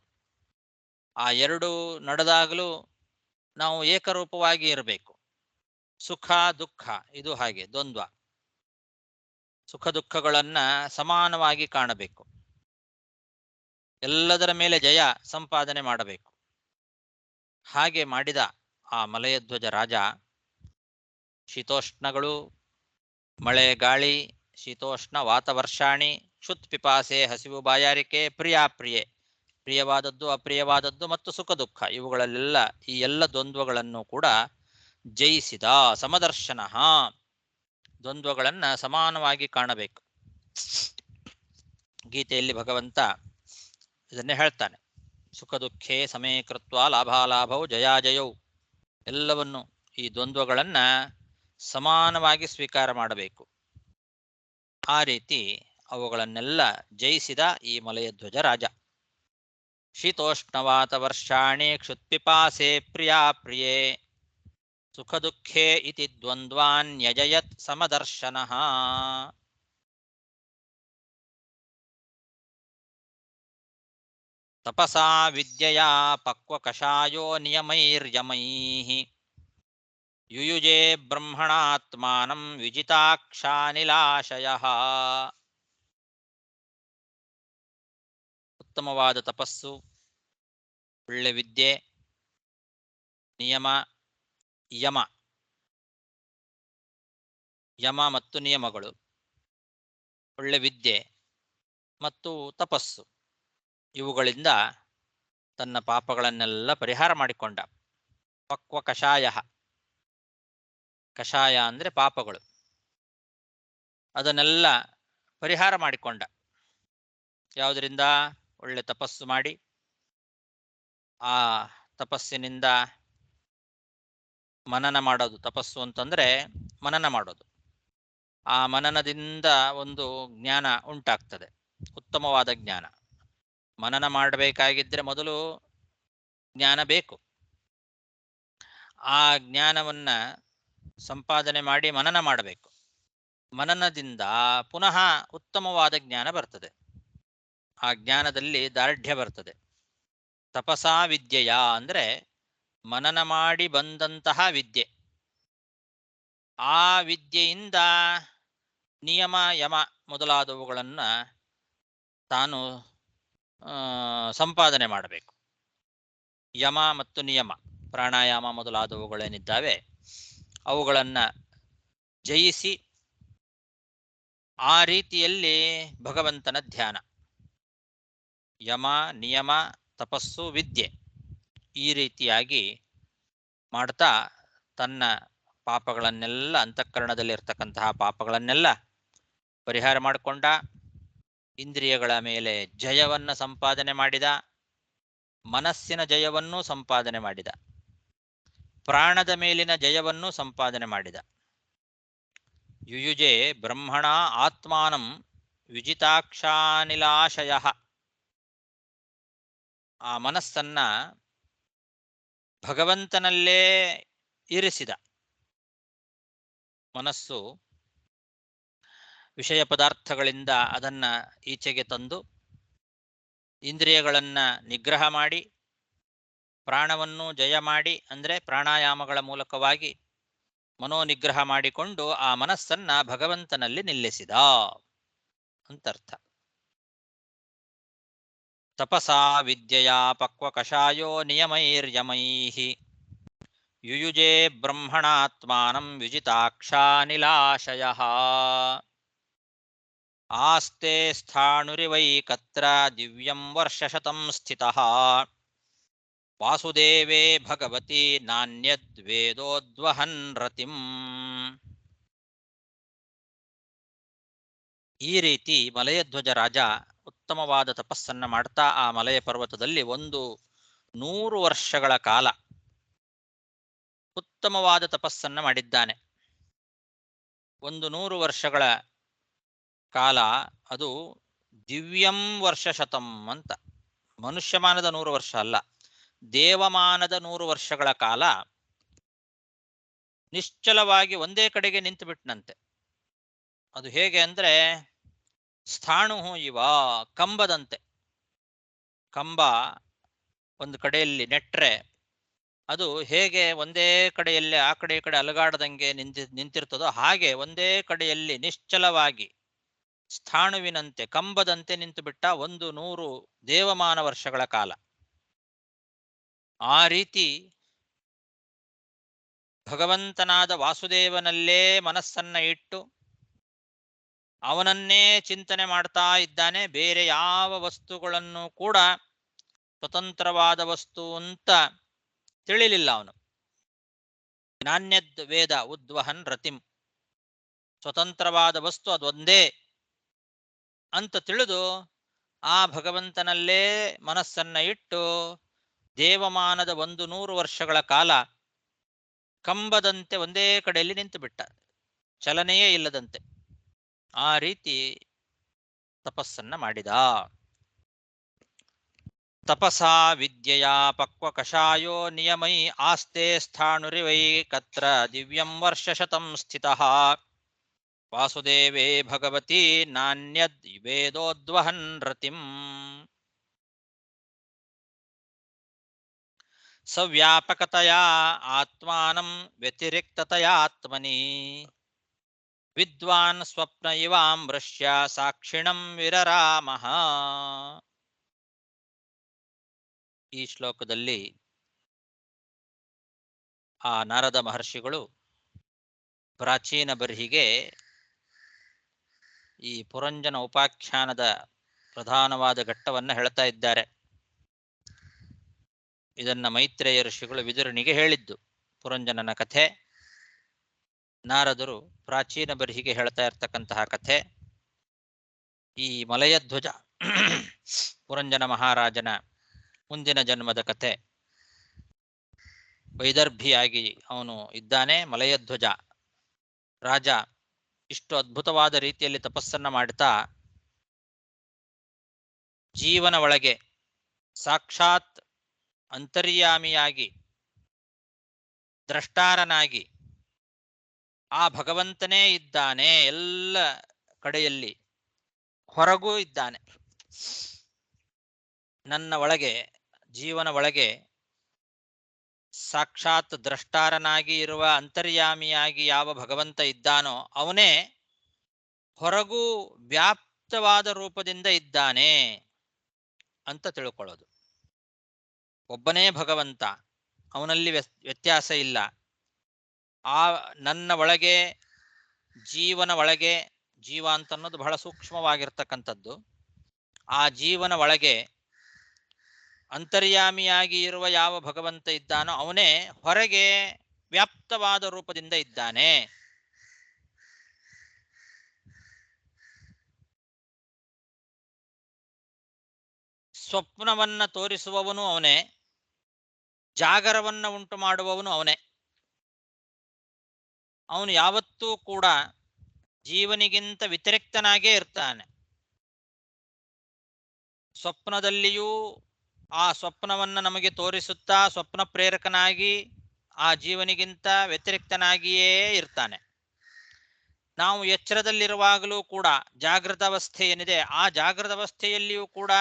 ಆ ಎರಡು ನಡೆದಾಗಲೂ ನಾವು ಏಕರೂಪವಾಗಿ ಇರಬೇಕು. ಸುಖ ದುಃಖ ಇದು ಹಾಗೆ ದ್ವಂದ್ವ. ಸುಖ ದುಃಖಗಳನ್ನ ಸಮಾನವಾಗಿ ಕಾಣಬೇಕು. ಎಲ್ಲದರ ಮೇಲೆ ಜಯ ಸಂಪಾದನೆ ಮಾಡಬೇಕು. ಹಾಗೆ ಮಾಡಿದ ಆ ಮಲಯಧ್ವಜ ರಾಜ ಶೀತೋಷ್ಣಗಳು, ಮಳೆ ಗಾಳಿ, ಶೀತೋಷ್ಣ ವಾತವರ್ಷಾಣಿ, ಕ್ಷುತ್ ಪಿಪಾಸೆ ಹಸಿವು ಬಾಯಾರಿಕೆ, ಪ್ರಿಯಾಪ್ರಿಯೆ ಪ್ರಿಯವಾದದ್ದು ಅಪ್ರಿಯವಾದದ್ದು ಮತ್ತು ಸುಖ ದುಃಖ ಇವುಗಳಲ್ಲೆಲ್ಲ ಈ ಎಲ್ಲ ದ್ವಂದ್ವಗಳನ್ನು ಕೂಡ ಜಯಿಸಿದ. ಸಮದರ್ಶನ, ದ್ವಂದ್ವಗಳನ್ನ ಸಮಾನವಾಗಿ ಕಾಣಬೇಕು. ಗೀತೆಯಲ್ಲಿ ಭಗವಂತ ಇದನ್ನೇ ಹೇಳ್ತಾನೆ. ಸುಖ ದುಃಖೇ ಸಮೇ ಕೃತ್ವ ಲಾಭಾಲಾಭವು ಜಯಾಜಯೌ, ಎಲ್ಲವನ್ನು ಈ ದ್ವಂದ್ವಗಳನ್ನ ಸಮಾನವಾಗಿ ಸ್ವೀಕಾರ ಮಾಡಬೇಕು. ಆ ರೀತಿ ಅವುಗಳನ್ನೆಲ್ಲ ಜಯಿಸಿದ ಈ ಮಲಯಧ್ವಜ ರಾಜ. ಶೀತೋಷ್ಣವಾತವರ್ಷಾಣಿ ಕ್ಷುತ್ಪಿಪಾಸೆ ಪ್ರಿಯಾ ಪ್ರಿಯೇ ಸುಖ ದುಃಖೇ ಇತಿ ದ್ವಂದ್ವಾನ್ಯಜಯತ್ ಸಮದರ್ಶನಃ. ತಪಸಾ ವಿದ್ಯೆಯಾ ಪಕ್ವಕಷಾಯೋ ನಿಯಮೈರ್ಯಮೈಃ ಯುಯುಜೆ ಬ್ರಹ್ಮಣಾತ್ಮಾನಂ ವಿಜಿತಾಕ್ಷಾನಿಲಾಶಯಃ. ಉತ್ತಮವಾದ ತಪಸ್ಸು, ಒಳ್ಳೆ ವಿದ್ಯೆ, ನಿಯಮ, ಯಮ ಯಮ ಮತ್ತು ನಿಯಮಗಳು, ಒಳ್ಳೆ ವಿದ್ಯೆ ಮತ್ತು ತಪಸ್ಸು ಇವುಗಳಿಂದ ತನ್ನ ಪಾಪಗಳನ್ನೆಲ್ಲ ಪರಿಹಾರ ಮಾಡಿಕೊಂಡ. ಪಕ್ವ ಕಷಾಯ. ಕಷಾಯ ಅಂದರೆ ಪಾಪಗಳು. ಅದನ್ನೆಲ್ಲ ಪರಿಹಾರ ಮಾಡಿಕೊಂಡ. ಯಾವುದರಿಂದ? ಒಳ್ಳೆ ತಪಸ್ಸು ಮಾಡಿ, ಆ ತಪಸ್ಸಿನಿಂದ ಮನನ ಮಾಡೋದು. ತಪಸ್ಸು ಅಂತಂದರೆ ಮನನ ಮಾಡೋದು. ಆ ಮನನದಿಂದ ಒಂದು ಜ್ಞಾನ ಉಂಟಾಗ್ತದೆ, ಉತ್ತಮವಾದ ಜ್ಞಾನ. ಮನನ ಮಾಡಬೇಕಾಗಿದ್ದರೆ ಮೊದಲು ಜ್ಞಾನ ಬೇಕು. ಆ ಜ್ಞಾನವನ್ನು ಸಂಪಾದನೆ ಮಾಡಿ ಮನನ ಮಾಡಬೇಕು. ಮನನದಿಂದ ಪುನಃ ಉತ್ತಮವಾದ ಜ್ಞಾನ ಬರ್ತದೆ. ಆ ಜ್ಞಾನದಲ್ಲಿ ದಾರ್ಢ್ಯ ಬರ್ತದೆ. ತಪಸಾ ವಿದ್ಯೆಯ ಅಂದರೆ ಮನನ ಮಾಡಿ ಬಂದಂತಹ ವಿದ್ಯೆ. ಆ ವಿದ್ಯೆಯಿಂದ ನಿಯಮ ಯಮ ಮೊದಲಾದವುಗಳನ್ನು ತಾನು ಸಂಪಾದನೆ ಮಾಡಬೇಕು. ಯಮ ಮತ್ತು ನಿಯಮ, ಪ್ರಾಣಾಯಾಮ ಮೊದಲಾದವುಗಳೇನಿದ್ದಾವೆ ಅವುಗಳನ್ನು ಜಯಿಸಿ ಆ ರೀತಿಯಲ್ಲಿ ಭಗವಂತನ ಧ್ಯಾನ. ಯಮ, ನಿಯಮ, ತಪಸ್ಸು, ವಿದ್ಯೆ ಈ ರೀತಿಯಾಗಿ ಮಾಡ್ತಾ ತನ್ನ ಪಾಪಗಳನ್ನೆಲ್ಲ, ಅಂತಃಕರಣದಲ್ಲಿರ್ತಕ್ಕಂತಹ ಪಾಪಗಳನ್ನೆಲ್ಲ ಪರಿಹಾರ ಮಾಡಿಕೊಂಡ. ಇಂದ್ರಿಯಗಳ ಮೇಲೆ ಜಯವನ್ನು ಸಂಪಾದನೆ ಮಾಡಿದ. ಮನಸ್ಸಿನ ಜಯವನ್ನು ಸಂಪಾದನೆ ಮಾಡಿದ. ಪ್ರಾಣದ ಮೇಲಿನ ಜಯವನ್ನು ಸಂಪಾದನೆ ಮಾಡಿದ. ಯುಯುಜೆ ಬ್ರಹ್ಮಣ ಆತ್ಮಾನಂ ವಿಜಿತಾಕ್ಷಾನಿಲಾಶಯ. ಆ ಮನಸ್ಸನ್ನ ಭಗವಂತನಲ್ಲೇ ಇರಿಸಿದ. ಮನಸ್ಸು ವಿಷಯ ಪದಾರ್ಥಗಳಿಂದ ಅದನ್ನು ಈಚೆಗೆ ತಂದು ಇಂದ್ರಿಯಗಳನ್ನು ನಿಗ್ರಹ ಮಾಡಿ ಪ್ರಾಣವನ್ನು ಜಯ ಮಾಡಿ, ಅಂದರೆ ಪ್ರಾಣಾಯಾಮಗಳ ಮೂಲಕವಾಗಿ ಮನೋನಿಗ್ರಹ ಮಾಡಿಕೊಂಡು ಆ ಮನಸ್ಸನ್ನ ಭಗವಂತನಲ್ಲಿ ನಿಲ್ಲಿಸಿದ ಅಂತರ್ಥ. ತಪಸಾ ವಿದ್ಯೆಯ ಪಕ್ವ ಕಷಾಯೋ ನಿಯಮೈರ್ಯಮೈಃ ಯುಯುಜೆ ಬ್ರಹ್ಮಣಾತ್ಮಾನಂ ವಿಜಿತಾಕ್ಷಾನಿಲಾಶಯಃ. ಆಸ್ತೆ ಸ್ಥಾಣುರಿವೈಕತ್ರ ದಿವ್ಯಂ ವರ್ಷಶತಂ ಸ್ಥಿತಃ ವಾಸುದೇವೇ ಭಗವತಿ ನಾಣ್ಯದ್ವೇದೋದ್ವಹನ್ ರತಿಂ. ಈ ರೀತಿ ಮಲಯಧ್ವಜ ರಾಜ ಉತ್ತಮವಾದ ತಪಸ್ಸನ್ನು ಮಾಡ್ತಾ ಆ ಮಲಯ ಪರ್ವತದಲ್ಲಿ 100 ವರ್ಷಗಳ ಕಾಲ ಉತ್ತಮವಾದ ತಪಸ್ಸನ್ನು ಮಾಡಿದ್ದಾನೆ. 100 ವರ್ಷಗಳ ಕಾಲ, ಅದು ದಿವ್ಯಂ ವರ್ಷಶತಂ ಅಂತ. ಮನುಷ್ಯಮಾನದ 100 ವರ್ಷ ಅಲ್ಲ, ದೇವಮಾನದ 100 ವರ್ಷಗಳ ಕಾಲ ನಿಶ್ಚಲವಾಗಿ ಒಂದೇ ಕಡೆಗೆ ನಿಂತು ಬಿಟ್ಟನಂತೆ. ಅದು ಹೇಗೆ ಅಂದರೆ ಸ್ಥಾಣು ಇವ, ಕಂಬದಂತೆ. ಕಂಬ ಒಂದು ಕಡೆಯಲ್ಲಿ ನೆಟ್ರೆ ಅದು ಹೇಗೆ ಒಂದೇ ಕಡೆಯಲ್ಲಿ ಆ ಕಡೆ ಈ ಕಡೆ ಅಲುಗಾಡದಂಗೆ ನಿಂತಿರ್ತದೋ ಹಾಗೆ ಒಂದೇ ಕಡೆಯಲ್ಲಿ ನಿಶ್ಚಲವಾಗಿ ಸ್ಥಾಣುವಿನಂತೆ, ಕಂಬದಂತೆ ನಿಂತು ಬಿಟ್ಟ 100 ದೇವಮಾನ ವರ್ಷಗಳ ಕಾಲ. ಆ ರೀತಿ ಭಗವಂತನಾದ ವಾಸುದೇವನಲ್ಲೇ ಮನಸ್ಸನ್ನ ಇಟ್ಟು ಅವನನ್ನೇ ಚಿಂತನೆ ಮಾಡ್ತಾ ಇದ್ದಾನೆ. ಬೇರೆ ಯಾವ ವಸ್ತುಗಳನ್ನು ಕೂಡ ಸ್ವತಂತ್ರವಾದ ವಸ್ತು ಅಂತ ತಿಳಿಲಿಲ್ಲ ಅವನು. ನಾಣ್ಯದ್ ವೇದ ಉದ್ವಹನ್ ರತಿಂ, ಸ್ವತಂತ್ರವಾದ ವಸ್ತು ಅದೊಂದೇ ಅಂತ ತಿಳಿದು ಆ ಭಗವಂತನಲ್ಲೇ ಮನಸ್ಸನ್ನ ಇಟ್ಟು ದೇವಮಾನದ 100 ವರ್ಷಗಳ ಕಾಲ ಕಂಬದಂತೆ ಒಂದೇ ಕಡೆಯಲ್ಲಿ ನಿಂತು ಬಿಟ್ಟ, ಚಲನೆಯೇ ಇಲ್ಲದಂತೆ. ಆ ರೀತಿ ತಪಸ್ಸನ್ನ ಮಾಡಿದ. ತಪಸಾ ವಿದ್ಯೆಯ ಪಕ್ವ ಕಷಾಯೋ ನಿಯಮೈ ಆಸ್ತೆ ಸ್ಥಾಣುರಿವೈಕತ್ರ ದಿವ್ಯಂ ವರ್ಷಶತಂ ಸ್ಥಿತಃ ವಾಸುದೇವೇ ಭಗವತಿ ನಾಣ್ಯದ್ ವೇದೋದ್ವಹನ್ ರತಿಂ. ಸವ್ಯಾಪಕತಯಾ ಆತ್ಮಾನಂ ವ್ಯತಿರಿಕ್ತತಯಾತ್ಮನಿ ವಿದ್ವಾನ್ ಸ್ವಪ್ನ ಇವಾಮೃಶ್ಯ ಸಾಕ್ಷಿಣಂ ವಿರರಾಮಃ. ಈ ಶ್ಲೋಕದಲ್ಲಿ ಆ ನಾರದ ಮಹರ್ಷಿಗಳು ಪ್ರಾಚೀನ ಬರ್ಹಿಗೆ ಈ ಪುರಂಜನ ಉಪಾಖ್ಯಾನದ ಪ್ರಧಾನವಾದ ಘಟ್ಟವನ್ನು ಹೇಳ್ತಾ ಇದ್ದಾರೆ. ಇದನ್ನ ಮೈತ್ರೇಯ ಋಷಿಗಳು ವಿದುರನಿಗೆ ಹೇಳಿದ್ದು. ಪುರಂಜನನ ಕಥೆ ನಾರದರು ಪ್ರಾಚೀನ ಬರಿಹಿಗೆ ಹೇಳ್ತಾ ಇರ್ತಕ್ಕಂತಹ ಕಥೆ. ಈ ಮಲಯಧ್ವಜ ಪುರಂಜನ ಮಹಾರಾಜನ ಮುಂದಿನ ಜನ್ಮದ ಕಥೆ. ವೈದರ್ಭಿಯಾಗಿ ಅವನು ಇದ್ದಾನೆ. ಮಲಯಧ್ವಜ ರಾಜ ಇಷ್ಟು ಅದ್ಭುತವಾದ ರೀತಿಯಲ್ಲಿ ತಪಸ್ಸನ್ನ ಮಾಡ್ತಾ ಜೀವನ ಒಳಗೆ ಸಾಕ್ಷಾತ್ ಅಂತರ್ಯಾಮಿಯಾಗಿ ದ್ರಷ್ಟಾರನಾಗಿ ಆ ಭಗವಂತನೇ ಇದ್ದಾನೆ, ಎಲ್ಲ ಕಡೆಯಲ್ಲಿ ಹೊರಗೂ ಇದ್ದಾನೆ. ನನ್ನ ಒಳಗೆ ಜೀವನ ಒಳಗೆ ಸಾಕ್ಷಾತ್ ದ್ರಷ್ಟಾರನಾಗಿ ಇರುವ ಅಂತರ್ಯಾಮಿಯಾಗಿ ಯಾವ ಭಗವಂತ ಇದ್ದಾನೋ ಅವನೇ ಹೊರಗೂ ವ್ಯಾಪ್ತವಾದ ರೂಪದಿಂದ ಇದ್ದಾನೆ ಅಂತ ತಿಳ್ಕೊಳ್ಳೋದು. ಒಬ್ಬನೇ ಭಗವಂತ, ಅವನಲ್ಲಿ ವ್ಯತ್ಯಾಸ ಇಲ್ಲ. ಆ ನನ್ನ ಒಳಗೆ ಜೀವನ ಒಳಗೆ, ಜೀವ ಅಂತ ಅನ್ನೋದು ಬಹಳ ಸೂಕ್ಷ್ಮವಾಗಿರ್ತಕ್ಕಂಥದ್ದು. ಆ ಜೀವನ ಒಳಗೆ ಅಂತರ್ಯಾಮಿಯಾಗಿ ಇರುವ ಯಾವ ಭಗವಂತ ಇದ್ದಾನೋ ಅವನೇ ಹೊರಗೆ ವ್ಯಾಪ್ತವಾದ ರೂಪದಿಂದ ಇದ್ದಾನೆ. ಸ್ವಪ್ನವನ್ನ ತೋರಿಸುವವನು ಅವನೇ, ಜಾಗರವನ್ನ ಉಂಟು ಮಾಡುವವನು ಅವನೇ. ಅವನು ಯಾವತ್ತೂ ಕೂಡ ಜೀವನಿಗಿಂತ ವ್ಯತಿರಿಕ್ತನಾಗೇ ಇರ್ತಾನೆ. ಸ್ವಪ್ನದಲ್ಲಿಯೂ ಆ ಸ್ವಪ್ನವನ್ನ ನಮಗೆ ತೋರಿಸುತ್ತಾ ಸ್ವಪ್ನ ಪ್ರೇರಕನಾಗಿ ಆ ಜೀವನಿಗಿಂತ ವ್ಯತಿರಿಕ್ತನಾಗಿಯೇ ಇರ್ತಾನೆ. ನಾವು ಎಚ್ಚರದಲ್ಲಿರುವಾಗಲೂ ಕೂಡ ಜಾಗೃತ ಅವಸ್ಥೆ ಏನಿದೆ ಆ ಜಾಗೃತ ಅವಸ್ಥೆಯಲ್ಲಿಯೂ ಕೂಡ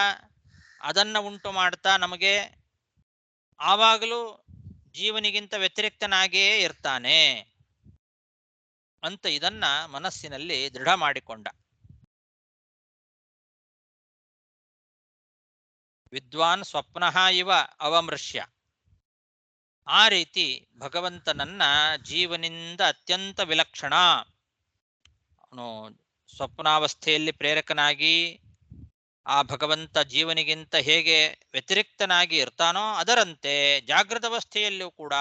ಅದನ್ನ ಉಂಟು ಮಾಡ್ತಾ ನಮಗೆ ಆವಾಗಲೂ ಜೀವನಿಗಿಂತ ವ್ಯತಿರಿಕ್ತನಾಗಿಯೇ ಇರ್ತಾನೆ ಅಂತ ಇದನ್ನ ಮನಸ್ಸಿನಲ್ಲಿ ದೃಢ ಮಾಡಿಕೊಂಡ. ವಿದ್ವಾನ್ ಸ್ವಪ್ನಃ ಇವ ಅವಮೃಶ್ಯ. ಆ ರೀತಿ ಭಗವಂತನನ್ನ ಜೀವನಿಂದ ಅತ್ಯಂತ ವಿಲಕ್ಷಣ, ಅವನು ಸ್ವಪ್ನಾವಸ್ಥೆಯಲ್ಲಿ ಪ್ರೇರಕನಾಗಿ ಆ ಭಗವಂತ ಜೀವನಿಗಿಂತ ಹೇಗೆ ವ್ಯತಿರಿಕ್ತನಾಗಿ ಇರ್ತಾನೋ ಅದರಂತೆ ಜಾಗೃತ ಅವಸ್ಥೆಯಲ್ಲಿಯೂ ಕೂಡ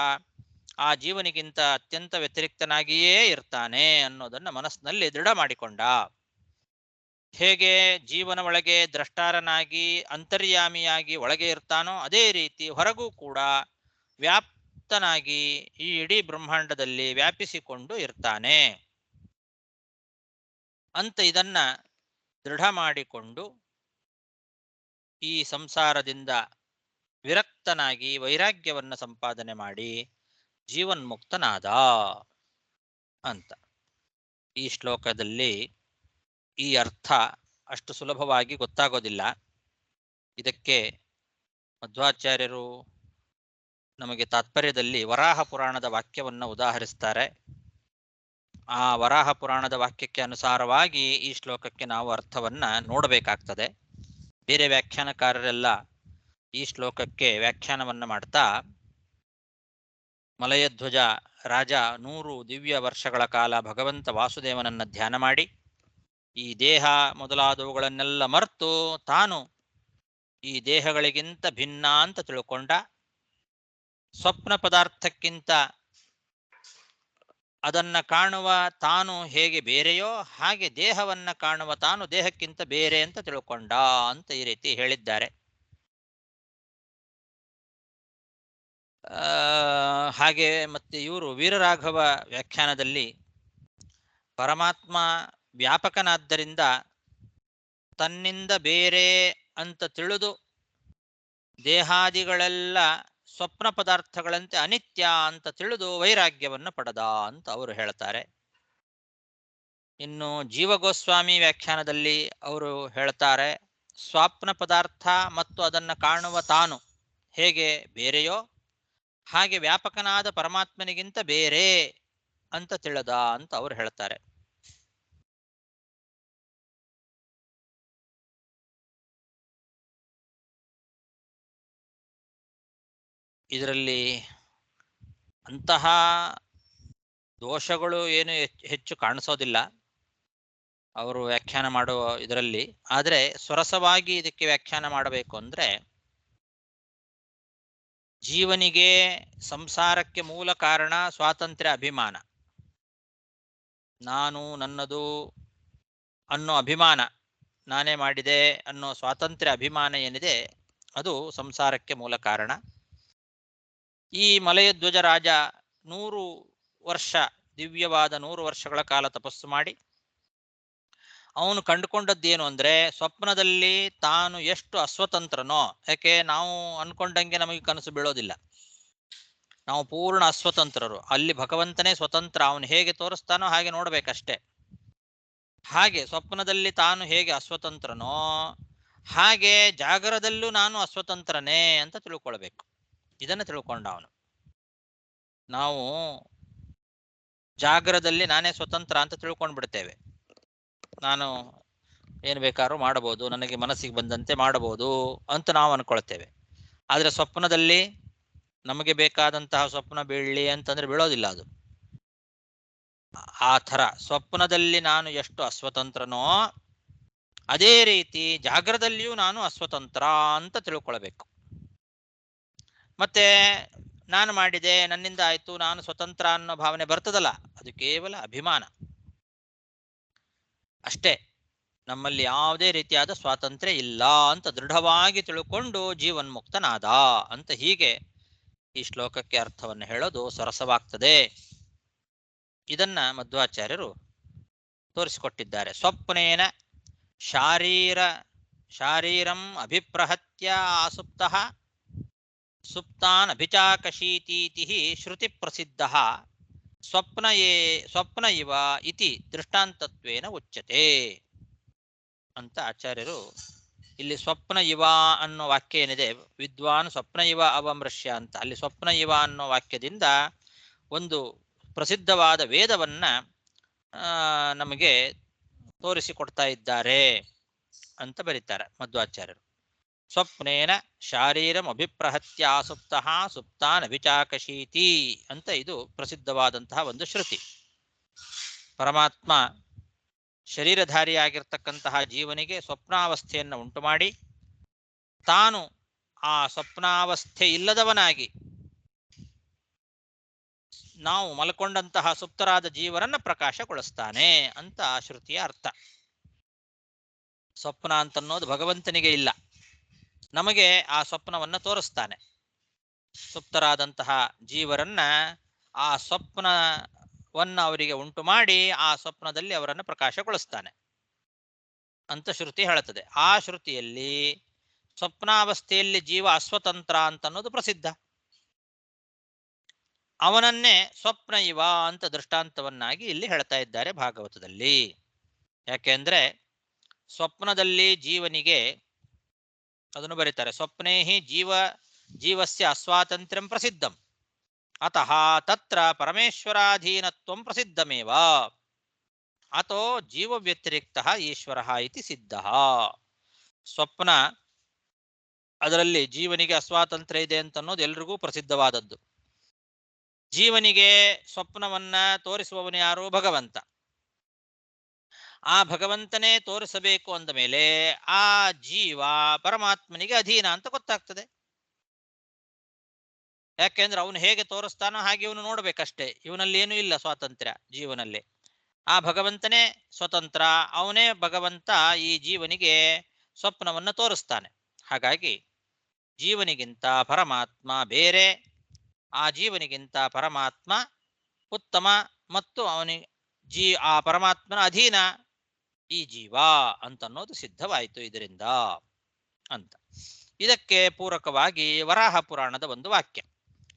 ಆ ಜೀವನಿಗಿಂತ ಅತ್ಯಂತ ವ್ಯತಿರಿಕ್ತನಾಗಿಯೇ ಇರ್ತಾನೆ ಅನ್ನೋದನ್ನ ಮನಸ್ಸಿನಲ್ಲಿ ದೃಢ ಮಾಡಿಕೊಂಡ. ಹೇಗೆ ಜೀವನ ಒಳಗೆ ದ್ರಷ್ಟಾರನಾಗಿ ಅಂತರ್ಯಾಮಿಯಾಗಿ ಒಳಗೆ ಇರ್ತಾನೋ ಅದೇ ರೀತಿ ಹೊರಗೂ ಕೂಡ ವ್ಯಾಪ್ತನಾಗಿ ಈ ಇಡೀ ಬ್ರಹ್ಮಾಂಡದಲ್ಲಿ ವ್ಯಾಪಿಸಿಕೊಂಡು ಇರ್ತಾನೆ ಅಂತ ಇದನ್ನ ದೃಢ ಮಾಡಿಕೊಂಡು ಈ ಸಂಸಾರದಿಂದ ವಿರಕ್ತನಾಗಿ ವೈರಾಗ್ಯವನ್ನ ಸಂಪಾದನೆ ಮಾಡಿ ಜೀವನ್ಮುಕ್ತನಾದ ಅಂತ. ಈ ಶ್ಲೋಕದಲ್ಲಿ ಈ ಅರ್ಥ ಅಷ್ಟು ಸುಲಭವಾಗಿ ಗೊತ್ತಾಗೋದಿಲ್ಲ. ಇದಕ್ಕೆ ಮಧ್ವಾಚಾರ್ಯರು ನಮಗೆ ತಾತ್ಪರ್ಯದಲ್ಲಿ ವರಾಹ ಪುರಾಣದ ವಾಕ್ಯವನ್ನು ಉದಾಹರಿಸ್ತಾರೆ. ಆ ವರಾಹ ಪುರಾಣದ ವಾಕ್ಯಕ್ಕೆ ಅನುಸಾರವಾಗಿ ಈ ಶ್ಲೋಕಕ್ಕೆ ನಾವು ಅರ್ಥವನ್ನ ನೋಡಬೇಕಾಗ್ತದೆ. ಬೇರೆ ವ್ಯಾಖ್ಯಾನಕಾರರೆಲ್ಲ ಈ ಶ್ಲೋಕಕ್ಕೆ ವ್ಯಾಖ್ಯಾನವನ್ನ ಮಾಡ್ತಾ ಮಲಯಧ್ವಜ ರಾಜ 100 ದಿವ್ಯ ವರ್ಷಗಳ ಕಾಲ ಭಗವಂತ ವಾಸುದೇವನನ್ನ ಧ್ಯಾನ ಮಾಡಿ ಈ ದೇಹ ಮೊದಲಾದವುಗಳನ್ನೆಲ್ಲ ಮರೆತು ತಾನು ಈ ದೇಹಗಳಿಗಿಂತ ಭಿನ್ನ ಅಂತ ತಿಳ್ಕೊಂಡ. ಸ್ವಪ್ನ ಪದಾರ್ಥಕ್ಕಿಂತ ಅದನ್ನ ಕಾಣುವ ತಾನು ಹೇಗೆ ಬೇರೆಯೋ ಹಾಗೆ ದೇಹವನ್ನ ಕಾಣುವ ತಾನು ದೇಹಕ್ಕಿಂತ ಬೇರೆ ಅಂತ ತಿಳ್ಕೊಂಡ ಅಂತ ಈ ರೀತಿ ಹೇಳಿದ್ದಾರೆ. ಹಾಗೆ ಮತ್ತೆ ಇವರು ವೀರರಾಘವ ವ್ಯಾಖ್ಯಾನದಲ್ಲಿ ಪರಮಾತ್ಮ ವ್ಯಾಪಕನಾದ್ದರಿಂದ ತನ್ನಿಂದ ಬೇರೆ ಅಂತ ತಿಳಿದು ದೇಹಾದಿಗಳೆಲ್ಲ ಸ್ವಪ್ನ ಪದಾರ್ಥಗಳಂತೆ ಅನಿತ್ಯ ಅಂತ ತಿಳಿದು ವೈರಾಗ್ಯವನ್ನು ಪಡೆದ ಅಂತ ಅವರು ಹೇಳ್ತಾರೆ. ಇನ್ನು ಜೀವಗೋಸ್ವಾಮಿ ವ್ಯಾಖ್ಯಾನದಲ್ಲಿ ಅವರು ಹೇಳ್ತಾರೆ, ಸ್ವಪ್ನ ಪದಾರ್ಥ ಮತ್ತು ಅದನ್ನು ಕಾಣುವ ತಾನು ಹೇಗೆ ಬೇರೆಯೋ ಹಾಗೆ ವ್ಯಾಪಕನಾದ ಪರಮಾತ್ಮನಿಗಿಂತ ಬೇರೆ ಅಂತ ತಿಳಿದ ಅಂತ ಅವರು ಹೇಳ್ತಾರೆ. ಇದರಲ್ಲಿ ಅಂತಹ ದೋಷಗಳು ಏನು ಹೆಚ್ಚು ಕಾಣಿಸೋದಿಲ್ಲ ಅವರು ವ್ಯಾಖ್ಯಾನ ಮಾಡುವ ಇದರಲ್ಲಿ. ಆದರೆ ಸ್ವರಸವಾಗಿ ಇದಕ್ಕೆ ವ್ಯಾಖ್ಯಾನ ಮಾಡಬೇಕು ಅಂದ್ರೆ ಜೀವನಿಗೆ ಸಂಸಾರಕ್ಕೆ ಮೂಲ ಕಾರಣ ಸ್ವಾತಂತ್ರ್ಯ ಅಭಿಮಾನ. ನಾನು ನನ್ನದು ಅನ್ನೋ ಅಭಿಮಾನ, ನಾನೇ ಮಾಡಿದೆ ಅನ್ನೋ ಸ್ವಾತಂತ್ರ್ಯ ಅಭಿಮಾನ ಏನಿದೆ ಅದು ಸಂಸಾರಕ್ಕೆ ಮೂಲ ಕಾರಣ. ಈ ಮಲಯಧ್ವಜ ರಾಜ 100 ವರ್ಷ, ದಿವ್ಯವಾದ 100 ವರ್ಷಗಳ ಕಾಲ ತಪಸ್ಸು ಮಾಡಿ ಅವನು ಕಂಡುಕೊಂಡದ್ದೇನು ಅಂದರೆ, ಸ್ವಪ್ನದಲ್ಲಿ ತಾನು ಎಷ್ಟು ಅಸ್ವತಂತ್ರನೋ, ಯಾಕೆ ನಾವು ಅನ್ಕೊಂಡಂಗೆ ನಮಗೆ ಕನಸು ಬೀಳೋದಿಲ್ಲ, ನಾವು ಪೂರ್ಣ ಅಸ್ವತಂತ್ರರು. ಅಲ್ಲಿ ಭಗವಂತನೇ ಸ್ವತಂತ್ರ, ಅವನು ಹೇಗೆ ತೋರಿಸ್ತಾನೋ ಹಾಗೆ ನೋಡ್ಬೇಕಷ್ಟೆ. ಹಾಗೆ ಸ್ವಪ್ನದಲ್ಲಿ ತಾನು ಹೇಗೆ ಅಸ್ವತಂತ್ರನೋ ಹಾಗೆ ಜಾಗರದಲ್ಲೂ ನಾನು ಅಸ್ವತಂತ್ರನೇ ಅಂತ ತಿಳ್ಕೊಳ್ಬೇಕು. ಇದನ್ನು ತಿಳ್ಕೊಂಡ ಅವನು. ನಾವು ಜಾಗರದಲ್ಲಿ ನಾನೇ ಸ್ವತಂತ್ರ ಅಂತ ತಿಳ್ಕೊಂಡು ಬಿಡ್ತೇವೆ. ನಾನು ಏನು ಬೇಕಾದ್ರೂ ಮಾಡಬಹುದು, ನನಗೆ ಮನಸ್ಸಿಗೆ ಬಂದಂತೆ ಮಾಡಬಹುದು ಅಂತ ನಾವು ಅನ್ಕೊಳ್ತೇವೆ. ಆದರೆ ಸ್ವಪ್ನದಲ್ಲಿ ನಮಗೆ ಬೇಕಾದಂತಹ ಸ್ವಪ್ನ ಬೀಳಲಿ ಅಂತಂದ್ರೆ ಬೀಳೋದಿಲ್ಲ ಅದು. ಆ ಥರ ಸ್ವಪ್ನದಲ್ಲಿ ನಾನು ಎಷ್ಟು ಅಸ್ವತಂತ್ರನೋ ಅದೇ ರೀತಿ ಜಾಗ್ರದಲ್ಲಿಯೂ ನಾನು ಅಸ್ವತಂತ್ರ ಅಂತ ತಿಳ್ಕೊಳ್ಬೇಕು. ಮತ್ತೆ ನಾನು ಮಾಡಿದೆ, ನನ್ನಿಂದ ಆಯ್ತು, ನಾನು ಸ್ವತಂತ್ರ ಅನ್ನೋ ಭಾವನೆ ಬರ್ತದಲ್ಲ, ಅದು ಕೇವಲ ಅಭಿಮಾನ ಅಷ್ಟೇ. ನಮ್ಮಲ್ಲಿ ಯಾವುದೇ ರೀತಿಯಾದ ಸ್ವಾತಂತ್ರ್ಯ ಇಲ್ಲ ಅಂತ ದೃಢವಾಗಿ ತಿಳ್ಕೊಂಡು ಜೀವನ್ಮುಕ್ತನಾದ ಅಂತ. ಹೀಗೆ ಈ ಶ್ಲೋಕಕ್ಕೆ ಅರ್ಥವನ್ನು ಹೇಳೋದು ಸರಸವಾಗ್ತದೆ. ಇದನ್ನ ಮಧ್ವಾಚಾರ್ಯರು ತೋರಿಸಿಕೊಟ್ಟಿದ್ದಾರೆ. ಸ್ವಪ್ನೇನ ಶಾರೀರಂ ಅಭಿಪ್ರಹತ್ಯ ಆಸುಪ್ತಃ ಸುಪ್ತಾನ್ ಅಭಿಚಾಕಶೀತೀತಿ ಶ್ರುತಿ ಪ್ರಸಿದ್ಧ ಸ್ವಪ್ನ ಇವ ಇತಿ ದೃಷ್ಟಾಂತತ್ವೇನ ಉಚ್ಯತೆ ಅಂತ ಆಚಾರ್ಯರು ಇಲ್ಲಿ ಸ್ವಪ್ನ ಇವ ಅನ್ನೋ ವಾಕ್ಯ ಏನಿದೆ, ವಿದ್ವಾನ್ ಸ್ವಪ್ನ ಇವ ಅವಮೃಶ್ಯ ಅಂತ, ಅಲ್ಲಿ ಸ್ವಪ್ನ ಇವ ಅನ್ನೋ ವಾಕ್ಯದಿಂದ ಒಂದು ಪ್ರಸಿದ್ಧವಾದ ವೇದವನ್ನ ನಮಗೆ ತೋರಿಸಿಕೊಡ್ತಾ ಇದ್ದಾರೆ ಅಂತ ಬರೀತಾರೆ ಮಧ್ವಾಚಾರ್ಯರು. ಸ್ವಪ್ನೇನ ಶಾರೀರಂ ಅಭಿಪ್ರಹತ್ಯ ಸುಪ್ತಃ ಸುಪ್ತಾನ್ ಅಭಿಚಾಕಶೀತಿ ಅಂತ ಇದು ಪ್ರಸಿದ್ಧವಾದಂತಹ ಒಂದು ಶ್ರುತಿ. ಪರಮಾತ್ಮ ಶರೀರಧಾರಿಯಾಗಿರ್ತಕ್ಕಂತಹ ಜೀವನಿಗೆ ಸ್ವಪ್ನಾವಸ್ಥೆಯನ್ನು ಉಂಟು ಮಾಡಿ ತಾನು ಆ ಸ್ವಪ್ನಾವಸ್ಥೆ ಇಲ್ಲದವನಾಗಿ ನಾವು ಮಲ್ಕೊಂಡಂತಹ ಸುಪ್ತರಾದ ಜೀವನನ್ನ ಪ್ರಕಾಶಗೊಳಿಸ್ತಾನೆ ಅಂತ ಆ ಶ್ರುತಿಯ ಅರ್ಥ. ಸ್ವಪ್ನ ಅಂತನ್ನೋದು ಭಗವಂತನಿಗೆ ಇಲ್ಲ, ನಮಗೆ ಆ ಸ್ವಪ್ನವನ್ನ ತೋರಿಸ್ತಾನೆ. ಸುಪ್ತರಾದಂತಹ ಜೀವರನ್ನ ಆ ಸ್ವಪ್ನವನ್ನ ಅವರಿಗೆ ಉಂಟು ಮಾಡಿ ಆ ಸ್ವಪ್ನದಲ್ಲಿ ಅವರನ್ನು ಪ್ರಕಾಶಗೊಳಿಸ್ತಾನೆ ಅಂತ ಶ್ರುತಿ ಹೇಳುತ್ತದೆ. ಆ ಶ್ರುತಿಯಲ್ಲಿ ಸ್ವಪ್ನಾವಸ್ಥೆಯಲ್ಲಿ ಜೀವ ಅಸ್ವತಂತ್ರ ಅಂತನ್ನೋದು ಪ್ರಸಿದ್ಧ. ಅವನನ್ನೇ ಸ್ವಪ್ನ ಇವ ಅಂತ ದೃಷ್ಟಾಂತವನ್ನಾಗಿ ಇಲ್ಲಿ ಹೇಳ್ತಾ ಇದ್ದಾರೆ ಭಾಗವತದಲ್ಲಿ. ಯಾಕೆಂದ್ರೆ ಸ್ವಪ್ನದಲ್ಲಿ ಜೀವನಿಗೆ ಅದನ್ನು ಬರೀತಾರೆ, ಸ್ವಪ್ನೇಹಿ ಜೀವಸ್ಯ ಅಸ್ವಾತಂತ್ರ್ಯಂ ಪ್ರಸಿದ್ಧಂ ಅತಃ ತತ್ರ ಪರಮೇಶ್ವರಾಧೀನತ್ವಂ ಪ್ರಸಿದ್ಧಮೇವ ಅಥೋ ಜೀವ ವ್ಯತಿರಿಕ್ತ ಈಶ್ವರ ಇತಿ ಸಿದ್ಧ. ಸ್ವಪ್ನ ಅದರಲ್ಲಿ ಜೀವನಿಗೆ ಅಸ್ವಾತಂತ್ರ್ಯ ಇದೆ ಅಂತ ಅನ್ನೋದು ಎಲ್ರಿಗೂ ಪ್ರಸಿದ್ಧವಾದದ್ದು. ಜೀವನಿಗೆ ಸ್ವಪ್ನವನ್ನ ತೋರಿಸುವವನು ಯಾರು? ಭಗವಂತ. ಆ ಭಗವಂತನೇ ತೋರಿಸಬೇಕು ಅಂದ ಮೇಲೆ ಆ ಜೀವ ಪರಮಾತ್ಮನಿಗೆ ಅಧೀನ ಅಂತ ಗೊತ್ತಾಗ್ತದೆ. ಯಾಕೆಂದ್ರೆ ಅವನು ಹೇಗೆ ತೋರಿಸ್ತಾನೋ ಹಾಗೆ ಇವನು ನೋಡ್ಬೇಕಷ್ಟೇ. ಇವನಲ್ಲಿ ಏನೂ ಇಲ್ಲ ಸ್ವಾತಂತ್ರ್ಯ ಜೀವನಲ್ಲಿ. ಆ ಭಗವಂತನೇ ಸ್ವತಂತ್ರ, ಅವನೇ ಭಗವಂತ ಈ ಜೀವನಿಗೆ ಸ್ವಪ್ನವನ್ನು ತೋರಿಸ್ತಾನೆ. ಹಾಗಾಗಿ ಜೀವನಿಗಿಂತ ಪರಮಾತ್ಮ ಬೇರೆ, ಆ ಜೀವನಿಗಿಂತ ಪರಮಾತ್ಮ ಉತ್ತಮ, ಮತ್ತು ಆ ಪರಮಾತ್ಮನ ಅಧೀನ ಈ ಜೀವ ಅಂತನ್ನೋದು ಸಿದ್ಧವಾಯಿತು ಇದರಿಂದ ಅಂತ. ಇದಕ್ಕೆ ಪೂರಕವಾಗಿ ವರಾಹ ಪುರಾಣದ ಒಂದು ವಾಕ್ಯ,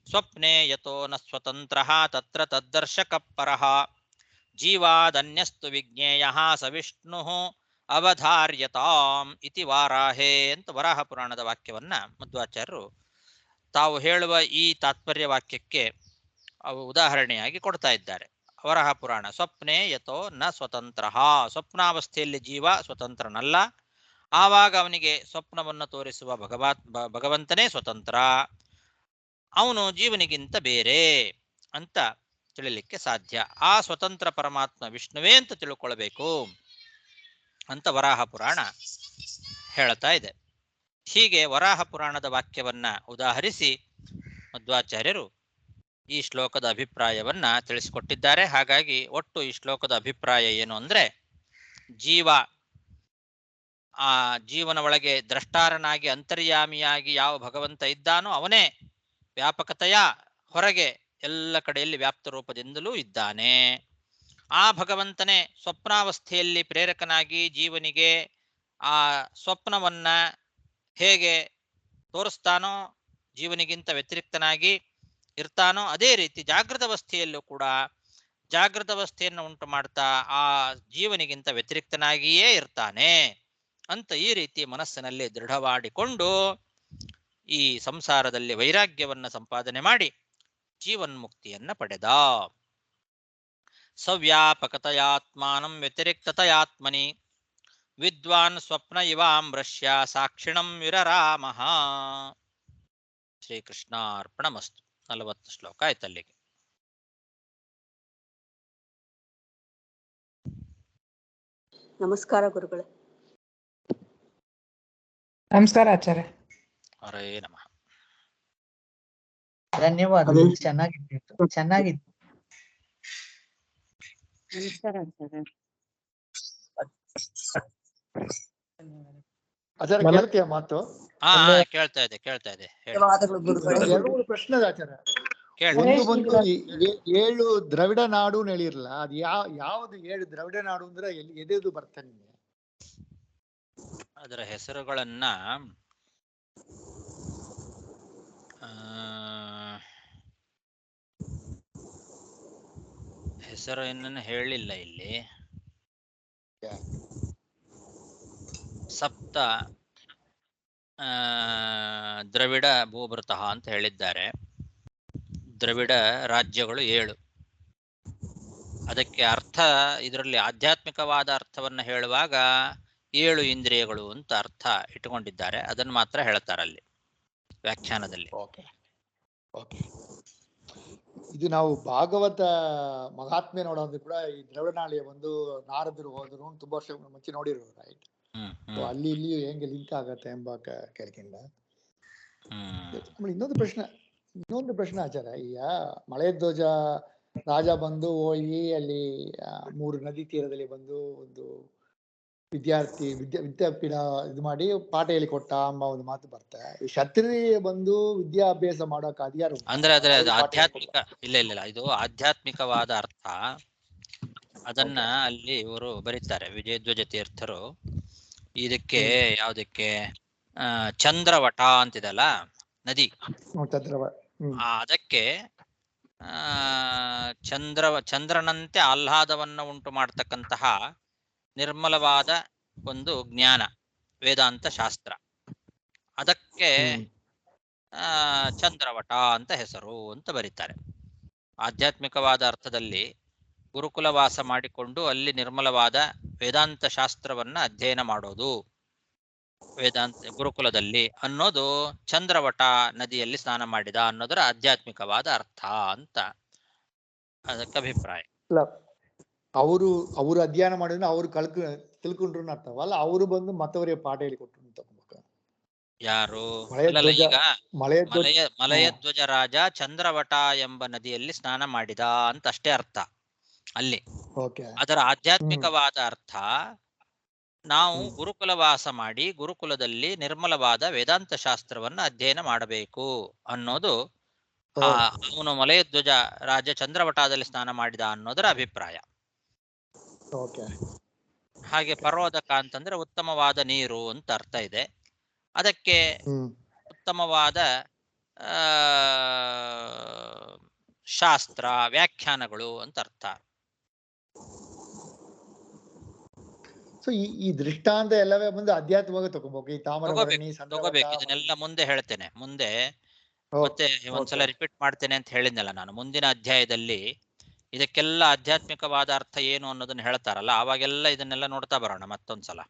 ಸ್ವಪ್ನೆ ಯತೋ ನ ಸ್ವತಂತ್ರ ತತ್ರ ತದ್ದರ್ಶಕ ಪರಃ ಜೀವಾದನ್ಯಸ್ತು ವಿಜ್ಞೇಯ ಸ ವಿಷ್ಣು ಅವಧಾರ್ಯತಾಂ ಇತಿ ವಾರಾಹೇ ಅಂತ ವರಾಹ ಪುರಾಣದ ವಾಕ್ಯವನ್ನ ಮಧ್ವಾಚಾರ್ಯರು ತಾವು ಹೇಳುವ ಈ ತಾತ್ಪರ್ಯ ವಾಕ್ಯಕ್ಕೆ ಉದಾಹರಣೆಯಾಗಿ ಕೊಡ್ತಾ ಇದ್ದಾರೆ. ವರಾಹ ಪುರಾಣ, ಸ್ವಪ್ನೆ ಯತೋ ನ ಸ್ವತಂತ್ರ, ಸ್ವಪ್ನಾವಸ್ಥೆಯಲ್ಲಿ ಜೀವ ಸ್ವತಂತ್ರನಲ್ಲ, ಆವಾಗ ಅವನಿಗೆ ಸ್ವಪ್ನವನ್ನು ತೋರಿಸುವ ಭಗವಂತನೇ ಸ್ವತಂತ್ರ, ಅವನು ಜೀವನಿಗಿಂತ ಬೇರೆ ಅಂತ ತಿಳಿಲಿಕ್ಕೆ ಸಾಧ್ಯ. ಆ ಸ್ವತಂತ್ರ ಪರಮಾತ್ಮ ವಿಷ್ಣುವೇ ಅಂತ ತಿಳ್ಕೊಳ್ಬೇಕು ಅಂತ ವರಾಹ ಪುರಾಣ ಹೇಳ್ತಾ ಇದೆ. ಹೀಗೆ ವರಾಹ ಪುರಾಣದ ವಾಕ್ಯವನ್ನ ಉದಾಹರಿಸಿ ಮಧ್ವಾಚಾರ್ಯರು ಈ ಶ್ಲೋಕದ ಅಭಿಪ್ರಾಯವನ್ನ ತಿಳಿಸಿಕೊಟ್ಟಿದ್ದಾರೆ. ಹಾಗಾಗಿ ಒಟ್ಟು ಈ ಶ್ಲೋಕದ ಅಭಿಪ್ರಾಯ ಏನು ಅಂದ್ರೆ, ಜೀವ ಆ ಜೀವನ ಒಳಗೆ ದ್ರಷ್ಟಾರನಾಗಿ ಅಂತರ್ಯಾಮಿಯಾಗಿ ಯಾವ ಭಗವಂತ ಇದ್ದಾನೋ ಅವನೇ ವ್ಯಾಪಕತೆಯ ಹೊರಗೆ ಎಲ್ಲ ಕಡೆಯಲ್ಲಿ ವ್ಯಾಪ್ತ ರೂಪದಿಂದಲೂ ಇದ್ದಾನೆ. ಆ ಭಗವಂತನೇ ಸ್ವಪ್ನಾವಸ್ಥೆಯಲ್ಲಿ ಪ್ರೇರಕನಾಗಿ ಜೀವನಿಗೆ ಆ ಸ್ವಪ್ನವನ್ನ ಹೇಗೆ ತೋರಿಸ್ತಾನೋ, ಜೀವನಿಗಿಂತ ವ್ಯತಿರಿಕ್ತನಾಗಿ ಇರ್ತಾನೋ, ಅದೇ ರೀತಿ ಜಾಗೃತ ಅವಸ್ಥೆಯಲ್ಲೂ ಕೂಡ ಜಾಗೃತ ಅವಸ್ಥೆಯನ್ನು ಉಂಟು ಮಾಡ್ತಾ ಆ ಜೀವನಿಗಿಂತ ವ್ಯತಿರಿಕ್ತನಾಗಿಯೇ ಇರ್ತಾನೆ ಅಂತ ಈ ರೀತಿ ಮನಸ್ಸಿನಲ್ಲಿ ದೃಢವಾಡಿಕೊಂಡು ಈ ಸಂಸಾರದಲ್ಲಿ ವೈರಾಗ್ಯವನ್ನ ಸಂಪಾದನೆ ಮಾಡಿ ಜೀವನ್ಮುಕ್ತಿಯನ್ನ ಪಡೆದ. ಸವ್ಯಾಪಕತಯಾತ್ಮಾನಂ ವ್ಯತಿರಿಕ್ತತಯಾತ್ಮನಿ ವಿದ್ವಾನ್ ಸ್ವಪ್ನ ಇವಾಮೃಶ್ಯ ಸಾಕ್ಷಿಣಂ ವಿರರಾಮಃ. ಶ್ರೀಕೃಷ್ಣಾರ್ಪಣಮಸ್ತು. 40 ಶ್ಲೋಕ ಆಯ್ತಲ್ಲಿಗೆ. ನಮಸ್ಕಾರ ಗುರುಗಳೇ. ನಮಸ್ಕಾರ ಆಚಾರ್ಯ. ಹರೇ ನಮಃ. ಧನ್ಯವಾದಗಳು. ಚೆನ್ನಾಗಿತ್ತು, ಚೆನ್ನಾಗಿತ್ತು. ನಮಸ್ಕಾರ ಆಚಾರ್ಯ. ಆಚಾರ್ಯ ಕೇಳ್ತೀಯ ಮಾತು? ಕೇಳ್ತಾ ಇದೆ ಕೇಳ್ತಾ ಇದೆ. ಧನ್ಯವಾದಗಳು ಗುರುಗಳೇ. 2-3 ಪ್ರಶ್ನೆ ಇದೆ ಆಚಾರ್ಯ. ಕೇಳಿ. ಒಂದು ಬಂದು 7 ದ್ರವಿಡ ನಾಡು ಹೇಳಿರಲ್ಲ, ಅದು ಯಾವ್ದು 7 ದ್ರವಿಡ ನಾಡು ಅಂದ್ರೆ ಎದೆದು ಬರ್ತಾ ನಿಮ್ಗೆ? ಅದರ ಹೆಸರುಗಳನ್ನ ಹೆಸರು ಏನನ್ನು ಹೇಳಿಲ್ಲ ಇಲ್ಲಿ. ಸಪ್ತ ದ್ರವಿಡ ಭೂಭೃತಃ ಅಂತ ಹೇಳಿದ್ದಾರೆ. ದ್ರವಿಡ ರಾಜ್ಯಗಳು 7. ಅದಕ್ಕೆ ಅರ್ಥ ಇದರಲ್ಲಿ ಆಧ್ಯಾತ್ಮಿಕವಾದ ಅರ್ಥವನ್ನ ಹೇಳುವಾಗ 7 ಇಂದ್ರಿಯಗಳು ಅಂತ ಅರ್ಥ ಇಟ್ಟುಕೊಂಡಿದ್ದಾರೆ. ಅದನ್ನು ಮಾತ್ರ ಹೇಳ್ತಾರಲ್ಲಿ ವ್ಯಾಖ್ಯಾನದಲ್ಲಿ. ಇದು ನಾವು ಭಾಗವತ ಮಹಾತ್ಮೆ ನೋಡೋದು ಕೂಡ ಈ ದ್ರವಿಡನಾಳಿಯ ಒಂದು ನಾರದರು ಹೋದ್ರು ತುಂಬಾ ವರ್ಷ ಮುಂಚೆ ನೋಡಿರೋದು, ರೈಟ್? ಅಲ್ಲಿ ಇಲ್ಲಿ ಹೆಂಗೆ ಲಿಂಕ್ ಆಗತ್ತೆ ಎಂಬ ಕೇಳ್ಕಿಂದ. ಇನ್ನೊಂದು ಪ್ರಶ್ನೆ ಆಚಾರ್ಯ, ಈಗ ಮಳೆಧ್ವಜ ರಾಜ ಬಂದು ಹೋಗಿ ಅಲ್ಲಿ 3 ನದಿ ತೀರದಲ್ಲಿ ಬಂದು ಒಂದು ವಿದ್ಯಾಪೀಠ ಇದು ಮಾಡಿ ಪಾಠ ಹೇಳಿಕೊಟ್ಟ ಎಂಬ ಒಂದು ಮಾತು ಬರ್ತಾರೆ. ಈ ಕ್ಷತ್ರಿಯ ಬಂದು ವಿದ್ಯಾಭ್ಯಾಸ ಮಾಡೋಕೆ ಅಧಿಕಾರ ಅಂದ್ರೆ ಅದು ಆಧ್ಯಾತ್ಮಿಕ ಇಲ್ಲ, ಇದು ಆಧ್ಯಾತ್ಮಿಕವಾದ ಅರ್ಥ. ಅದನ್ನ ಅಲ್ಲಿ ಇವರು ಬರೀತಾರೆ, ವಿಜಯಧ್ವಜ ತೀರ್ಥರು. ಇದಕ್ಕೆ ಯಾವ್ದಕ್ಕೆ ಚಂದ್ರವಟ ಅಂತಿದಲ್ಲ ನದಿ, ಅದಕ್ಕೆ ಚಂದ್ರನಂತೆ ಆಹ್ಲಾದವನ್ನ ಉಂಟು ಮಾಡ್ತಕ್ಕಂತಹ ನಿರ್ಮಲವಾದ ಒಂದು ಜ್ಞಾನ ವೇದಾಂತ ಶಾಸ್ತ್ರ, ಅದಕ್ಕೆ ಚಂದ್ರವಟ ಅಂತ ಹೆಸರು ಅಂತ ಬರೀತಾರೆ. ಆಧ್ಯಾತ್ಮಿಕವಾದ ಅರ್ಥದಲ್ಲಿ ಗುರುಕುಲವಾಸ ಮಾಡಿಕೊಂಡು ಅಲ್ಲಿ ನಿರ್ಮಲವಾದ ವೇದಾಂತ ಶಾಸ್ತ್ರವನ್ನ ಅಧ್ಯಯನ ಮಾಡೋದು ವೇದಾಂತ ಗುರುಕುಲದಲ್ಲಿ ಅನ್ನೋದು ಚಂದ್ರವಟ ನದಿಯಲ್ಲಿ ಸ್ನಾನ ಮಾಡಿದ ಅನ್ನೋದರ ಆಧ್ಯಾತ್ಮಿಕವಾದ ಅರ್ಥ ಅಂತ ಅದಕ್ಕೆ ಅಭಿಪ್ರಾಯ. ಅವರು ಅಧ್ಯಯನ ಮಾಡಿದ್ರೆ ಅವ್ರು ತಿಳ್ಕೊಂಡ್ರು ಅರ್ಥವಲ್ಲ, ಅವರು ಬಂದು ಮತ್ತವರಿಗೆ ಪಾಠ ಹೇಳಿಕೊಟ್ರು ಅಂತ ತಗೋಬೇಕು. ಯಾರು? ಈಗ ಮಲಯಧ್ವಜ ರಾಜ ಚಂದ್ರವಟ ಎಂಬ ನದಿಯಲ್ಲಿ ಸ್ನಾನ ಮಾಡಿದ ಅಂತ ಅಷ್ಟೇ ಅರ್ಥ ಅಲ್ಲಿ. ಅದರ ಆಧ್ಯಾತ್ಮಿಕವಾದ ಅರ್ಥ, ನಾವು ಗುರುಕುಲವಾಸ ಮಾಡಿ ಗುರುಕುಲದಲ್ಲಿ ನಿರ್ಮಲವಾದ ವೇದಾಂತ ಶಾಸ್ತ್ರವನ್ನ ಅಧ್ಯಯನ ಮಾಡಬೇಕು ಅನ್ನೋದು ಅವನು ಮಲಯಧ್ವಜ ರಾಜ ಚಂದ್ರವಟದಲ್ಲಿ ಸ್ನಾನ ಮಾಡಿದ ಅನ್ನೋದರ ಅಭಿಪ್ರಾಯ. ಹಾಗೆ ಪರ್ವದಕ ಅಂತಂದ್ರೆ ಉತ್ತಮವಾದ ನೀರು ಅಂತ ಅರ್ಥ ಇದೆ. ಅದಕ್ಕೆ ಉತ್ತಮವಾದ ಶಾಸ್ತ್ರ ವ್ಯಾಖ್ಯಾನಗಳು ಅಂತ ಅರ್ಥ. ಸೊ ಈ ದೃಷ್ಟಾಂತ ಎಲ್ಲವೇ ಬಂದು ಅಧ್ಯಾತ್ಮವಾಗಿ ತಗೋಬೇಕು. ಈ ತಗೋಬೇಕು. ಇದನ್ನೆಲ್ಲ ಮುಂದೆ ಹೇಳ್ತೇನೆ. ಮುಂದೆ ಮತ್ತೆ ಒಂದ್ಸಲ ರಿಪೀಟ್ ಮಾಡ್ತೇನೆ ಅಂತ ಹೇಳಿದ್ನಲ್ಲ ನಾನು. ಮುಂದಿನ ಅಧ್ಯಾಯದಲ್ಲಿ ಇದಕ್ಕೆಲ್ಲ ಆಧ್ಯಾತ್ಮಿಕವಾದ ಅರ್ಥ ಏನು ಅನ್ನೋದನ್ನ ಹೇಳ್ತಾರಲ್ಲ, ಅವಾಗೆಲ್ಲ ಇದನ್ನೆಲ್ಲ ನೋಡ್ತಾ ಬರೋಣ ಮತ್ತೊಂದ್ಸಲ.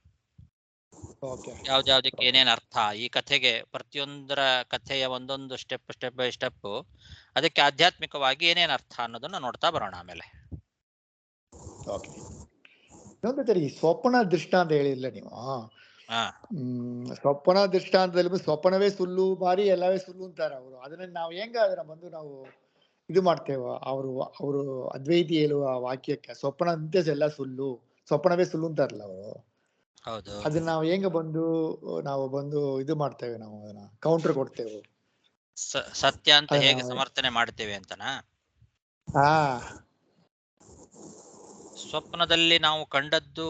ಯಾವ್ದ್ಯಾವ್ದಕ್ಕೆ ಏನೇನ್ ಅರ್ಥ, ಈ ಕಥೆಗೆ ಪ್ರತಿಯೊಂದರ ಕಥೆಯ ಒಂದೊಂದು ಸ್ಟೆಪ್ ಬೈ ಸ್ಟೆಪ್ ಅದಕ್ಕೆ ಆಧ್ಯಾತ್ಮಿಕವಾಗಿ ಏನೇನ್ ಅರ್ಥ ಅನ್ನೋದನ್ನ ನೋಡ್ತಾ ಬರೋಣ ಆಮೇಲೆ. ಈ ಸ್ವಪ್ನ ದೃಷ್ಟಾಂತ ಹೇಳಿಲ್ಲ ನೀವು? ಸ್ವಪ್ನ ದೃಷ್ಟಾಂತದಲ್ಲಿ ಸ್ವಪ್ನವೇ ಸುಳ್ಳು ಮಾರಿ ಎಲ್ಲವೇ ಸುಳ್ಳು ಅಂತಾರೆ ಅವರು. ಅದನ್ನ ನಾವು ಹೆಂಗ ಅದನ್ನ ಬಂದು ನಾವು ಇದು ಮಾಡ್ತೇವ? ಅವರು ಅದ್ವೈತಿ ಹೇಳುವ ವಾಕ್ಯಕ್ಕೆ ಸ್ವಪ್ನ ಅಂತೆ ಎಲ್ಲ ಸುಳ್ಳು, ಸ್ವಪ್ನವೇ ಸುಳ್ಳು ಅಂತಾರಲ್ಲ ಅವರು. ಹೌದು. ಅದನ್ನ ನಾವು ಹೆಂಗ ಬಂದು ಇದು ಮಾಡ್ತೇವೆ? ನಾವು ಅದನ್ನ ಕೌಂಟರ್ ಕೊಡ್ತೇವೆ. ಸತ್ಯ ಅಂತ ಹೇಗೆ ಸಮರ್ಥನೆ ಮಾಡ್ತೇವೆ ಅಂತನಾ? ಹಾ, ಸ್ವಪ್ನದಲ್ಲಿ ನಾವು ಕಂಡದ್ದು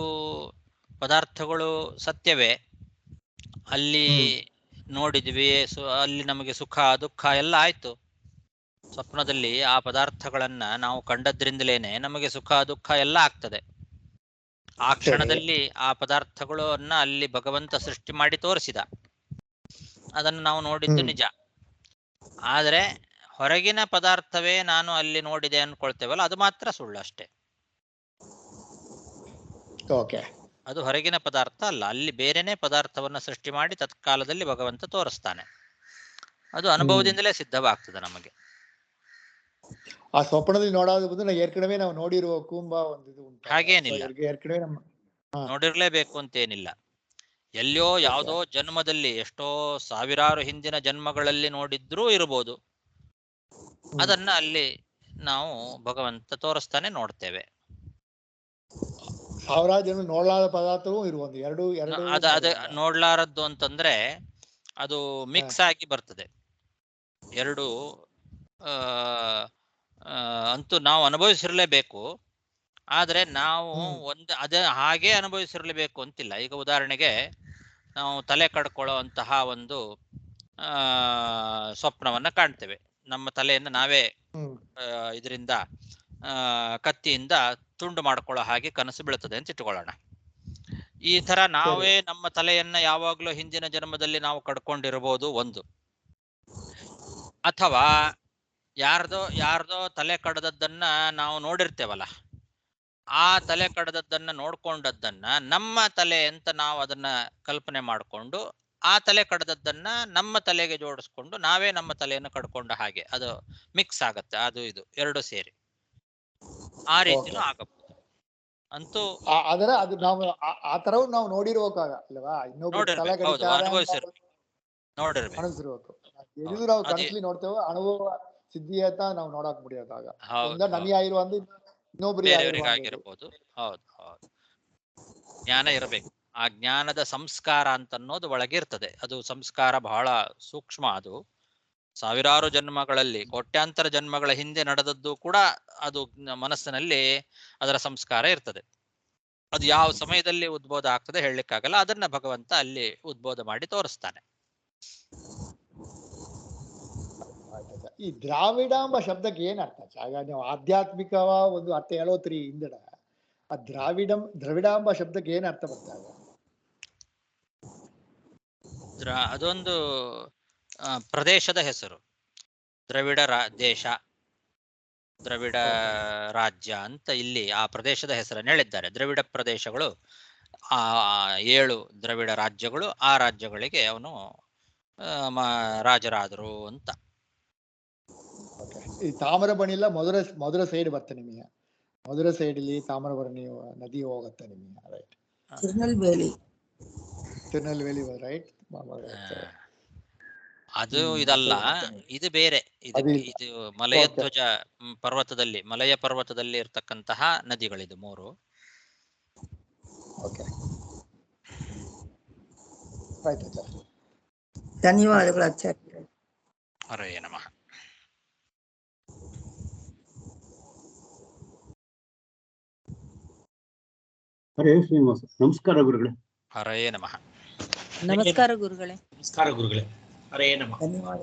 ಪದಾರ್ಥಗಳು ಸತ್ಯವೇ, ಅಲ್ಲಿ ನೋಡಿದ್ವಿ, ಅಲ್ಲಿ ನಮಗೆ ಸುಖ ದುಃಖ ಎಲ್ಲ ಆಯ್ತು. ಸ್ವಪ್ನದಲ್ಲಿ ಆ ಪದಾರ್ಥಗಳನ್ನ ನಾವು ಕಂಡದ್ರಿಂದಲೇನೆ ನಮಗೆ ಸುಖ ದುಃಖ ಎಲ್ಲ ಆಗ್ತದೆ. ಆ ಕ್ಷಣದಲ್ಲಿ ಆ ಪದಾರ್ಥಗಳನ್ನ ಅಲ್ಲಿ ಭಗವಂತ ಸೃಷ್ಟಿ ಮಾಡಿ ತೋರಿಸಿದ, ಅದನ್ನು ನಾವು ನೋಡಿದ್ದು ನಿಜ. ಆದ್ರೆ ಹೊರಗಿನ ಪದಾರ್ಥವೇ ನಾನು ಅಲ್ಲಿ ನೋಡಿದೆ ಅನ್ಕೊಳ್ತೇವಲ್ಲ, ಅದು ಮಾತ್ರ ಸುಳ್ಳು ಅಷ್ಟೇ. ಅದು ಹೊರಗಿನ ಪದಾರ್ಥ ಅಲ್ಲ, ಅಲ್ಲಿ ಬೇರೆನೆ ಪದಾರ್ಥವನ್ನ ಸೃಷ್ಟಿ ಮಾಡಿ ತತ್ಕಾಲದಲ್ಲಿ ಭಗವಂತ ತೋರಿಸ್ತಾನೆ. ಅದು ಅನುಭವದಿಂದಲೇ ಸಿದ್ಧವಾಗ್ತದೆ ನಮಗೆ. ಆ ಸ್ವಪ್ನದಲ್ಲಿ ನೋಡೋದು ಬಂದು ಏರ್ಕಡೆ ನಾವು ನೋಡಿರುವ ಕುಂಭ ಒಂದು ಇದು ಉಂಟು. ಹಾಗೇನಿಲ್ಲ, ಏರ್ಕಡೆ ನೋಡಿರ್ಲೇಬೇಕು ಅಂತೇನಿಲ್ಲ. ಎಲ್ಲೋ ಯಾವುದೋ ಜನ್ಮದಲ್ಲಿ, ಎಷ್ಟೋ ಸಾವಿರಾರು ಹಿಂದಿನ ಜನ್ಮಗಳಲ್ಲಿ ನೋಡಿದ್ರೂ ಇರಬಹುದು. ಅದನ್ನ ಅಲ್ಲಿ ನಾವು ಭಗವಂತ ತೋರಿಸ್ತಾನೆ ನೋಡ್ತೇವೆ. ಸಾವಿರಾರು ಜನ ನೋಡ್ಲಾದ ಪದಾರ್ಥವೂ ಇರುವುದು. ಎರಡು ಅದೇ ನೋಡ್ಲಾರದ್ದು ಅಂತಂದ್ರೆ ಅದು ಮಿಕ್ಸ್ ಆಗಿ ಬರ್ತದೆ. ಎರಡು ಅಂತೂ ನಾವು ಅನುಭವಿಸಿರ್ಲೇಬೇಕು. ಆದ್ರೆ ನಾವು ಅದೇ ಹಾಗೆ ಅನುಭವಿಸಿರ್ಲೇಬೇಕು ಅಂತಿಲ್ಲ. ಈಗ ಉದಾಹರಣೆಗೆ ನಾವು ತಲೆ ಕಡ್ಕೊಳ್ಳೋ ಅಂತಹ ಒಂದು ಸ್ವಪ್ನವನ್ನ ಕಾಣ್ತೇವೆ. ನಮ್ಮ ತಲೆಯನ್ನು ನಾವೇ ಇದರಿಂದ ಕತ್ತಿಯಿಂದ ತುಂಡು ಮಾಡ್ಕೊಳ್ಳೋ ಹಾಗೆ ಕನಸು ಬೀಳ್ತದೆ ಅಂತ ಇಟ್ಕೊಳ್ಳೋಣ. ಈ ತರ ನಾವೇ ನಮ್ಮ ತಲೆಯನ್ನ ಯಾವಾಗ್ಲೂ ಹಿಂದಿನ ಜನ್ಮದಲ್ಲಿ ನಾವು ಕಡ್ಕೊಂಡಿರಬಹುದು ಒಂದು. ಅಥವಾ ಯಾರ್ದೋ ತಲೆ ಕಡ್ದದ್ದನ್ನ ನಾವು ನೋಡಿರ್ತೇವಲ್ಲ, ಆ ತಲೆ ಕಡ್ದದ್ದನ್ನ ನೋಡ್ಕೊಂಡದ್ದನ್ನ ನಮ್ಮ ತಲೆ ಅಂತ ನಾವು ಅದನ್ನ ಕಲ್ಪನೆ ಮಾಡಿಕೊಂಡು ಆ ತಲೆ ಕಡ್ದದ್ದನ್ನ ನಮ್ಮ ತಲೆಗೆ ಜೋಡಿಸ್ಕೊಂಡು ನಾವೇ ನಮ್ಮ ತಲೆಯನ್ನು ಕಡ್ಕೊಂಡ ಹಾಗೆ ಅದು ಮಿಕ್ಸ್ ಆಗತ್ತೆ. ಅದು ಇದು ಎರಡು ಸೇರಿ ಆ ರೀತಿನೂ ಆಗಬಹುದು. ಅಂತೂ ಅದು ನಾವು ಆ ತರವು ನಾವು ನೋಡಿರ್ಬೇಕಾಗಲ್ವಾ? ಇನ್ನೊಬ್ರು ತಲೆ ನೋಡಿರ್ಬೇಕು. ನಾವು ಕನಸಲಿ ನೋಡ್ತೇವೆ, ಅನುಭವ ಸಿದ್ಧಿ ಅಂತ ನಾವು ನೋಡಕ್ ಮುಡಿಯೋದಾಗ ನಮಗೆ ಆಗಿರುವ ಇನ್ನೊಬ್ಬರಿಗಾಗಿರ್ಬೋದು. ಹೌದು ಹೌದು, ಜ್ಞಾನ ಇರಬೇಕು. ಆ ಜ್ಞಾನದ ಸಂಸ್ಕಾರ ಅಂತ ಅನ್ನೋದು ಒಳಗಿರ್ತದೆ. ಅದು ಸಂಸ್ಕಾರ ಬಹಳ ಸೂಕ್ಷ್ಮ. ಅದು ಸಾವಿರಾರು ಜನ್ಮಗಳಲ್ಲಿ, ಕೋಟ್ಯಾಂತರ ಜನ್ಮಗಳ ಹಿಂದೆ ನಡೆದದ್ದು ಕೂಡ ಅದು ಮನಸ್ಸಿನಲ್ಲಿ ಅದರ ಸಂಸ್ಕಾರ ಇರ್ತದೆ. ಅದು ಯಾವ ಸಮಯದಲ್ಲಿ ಉದ್ಬೋಧ ಆಗ್ತದೆ ಹೇಳಲಿಕ್ಕಾಗಲ್ಲ. ಅದನ್ನ ಭಗವಂತ ಅಲ್ಲಿ ಉದ್ಬೋಧ ಮಾಡಿ ತೋರಿಸ್ತಾನೆ. ಈ ದ್ರಾವಿಡಾಂಬ ಶಬ್ದಕ್ಕೆ ಏನ್ ಅರ್ಥ? ಆಗ ನೀವು ಆಧ್ಯಾತ್ಮಿಕವ ಒಂದು ಅರ್ಥ ಹೇಳೋತ್ರಿ ಹಿಂದಡ. ಆ ದ್ರವಿಡಾಂಬ ಶಬ್ದಕ್ಕೆ ಏನ್ ಅರ್ಥ ಬರ್ತಾಗ? ಅದೊಂದು ಪ್ರದೇಶದ ಹೆಸರು. ದ್ರವಿಡ ದೇಶ, ದ್ರವಿಡ ರಾಜ್ಯ ಅಂತ ಇಲ್ಲಿ ಆ ಪ್ರದೇಶದ ಹೆಸರನ್ನು ಹೇಳಿದ್ದಾರೆ. ದ್ರವಿಡ ಪ್ರದೇಶಗಳು 7 ದ್ರವಿಡ ರಾಜ್ಯಗಳು. ಆ ರಾಜ್ಯಗಳಿಗೆ ಅವನು ರಾಜರಾದರು ಅಂತ. ಈ ತಾಮ್ರಬರ್ಣಿ ಎಲ್ಲ ಮಧುರ ಸೈಡ್ ಬರ್ತದೆ ನಿಮಗೆ. ಮಧುರ ಸೈಡ್ ಇಲ್ಲಿ ತಾಮ್ರಬರ್ಣಿ ನದಿ ಹೋಗುತ್ತೆ ನಿಮಗೆ, ರೈಟ್? ತಿರುನಲ್ವೇಲಿ ರೈಟ್. ಅದು ಇದಲ್ಲ, ಇದು ಬೇರೆ. ಇದು ಮಲಯಧ್ವಜ ಪರ್ವತದಲ್ಲಿ, ಮಲಯ ಪರ್ವತದಲ್ಲಿ ಇರ್ತಕ್ಕಂತಹ ನದಿಗಳಿದು 3. ಧನ್ಯವಾದಗಳು ಆಚಾರ್ಯ. ಹರೇ ನಮಃ. ಹರೇ ಶ್ರೀನಿವಾಸ. ನಮಸ್ಕಾರ ಗುರುಗಳೇ. ಹರೇ ನಮಃ. ನಮಸ್ಕಾರ ಗುರುಗಳೇ. ನಮಸ್ಕಾರ ಗುರುಗಳೇ. ಹರೇ ನಮಃ. ಧನ್ಯವಾದ.